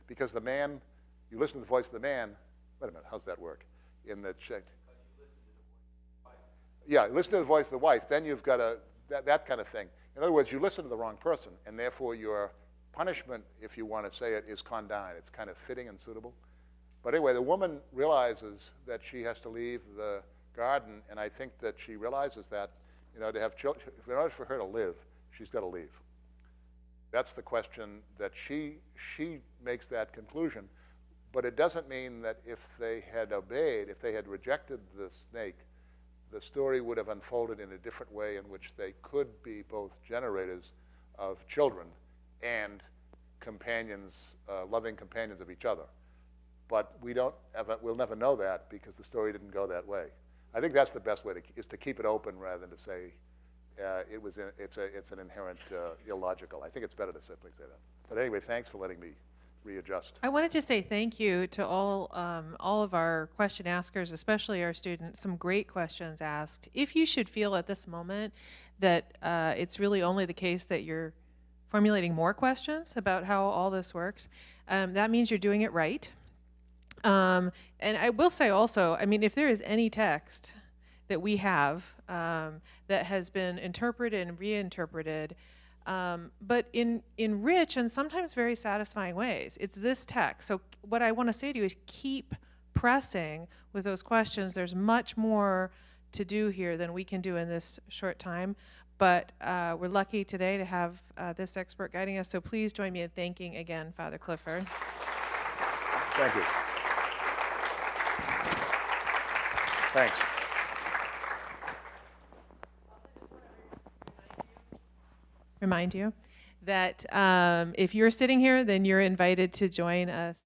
because the man, you listen to the voice of the man. Wait a minute, how's that work? In the check. Yeah, listen to the voice of the wife. Then you've got that kind of thing. In other words, you listen to the wrong person, and therefore your punishment, if you want to say it, is condign. It's kind of fitting and suitable. But anyway, the woman realizes that she has to leave the garden, and I think that she realizes that, to have children, in order for her to live, she's got to leave. That's the question that she makes that conclusion. But it doesn't mean that if they had obeyed, if they had rejected the snake, the story would have unfolded in a different way in which they could be both generators of children and companions, loving companions of each other. But we'll never know that because the story didn't go that way. I think that's the best way is to keep it open rather than to say it's an inherent illogical. I think it's better to simply say that. But anyway, thanks for letting me readjust. I wanted to say thank you to all of our question askers, especially our students. Some great questions asked. If you should feel at this moment that it's really only the case that you're formulating more questions about how all this works, that means you're doing it right. And I will say also, I mean, if there is any text that we have that has been interpreted and reinterpreted, but in rich and sometimes very satisfying ways, it's this text. So what I want to say to you is keep pressing with those questions. There's much more to do here than we can do in this short time. but we're lucky today to have this expert guiding us. So please join me in thanking again Father Clifford. Thank you. Thanks. Remind you that if you're sitting here, then you're invited to join us.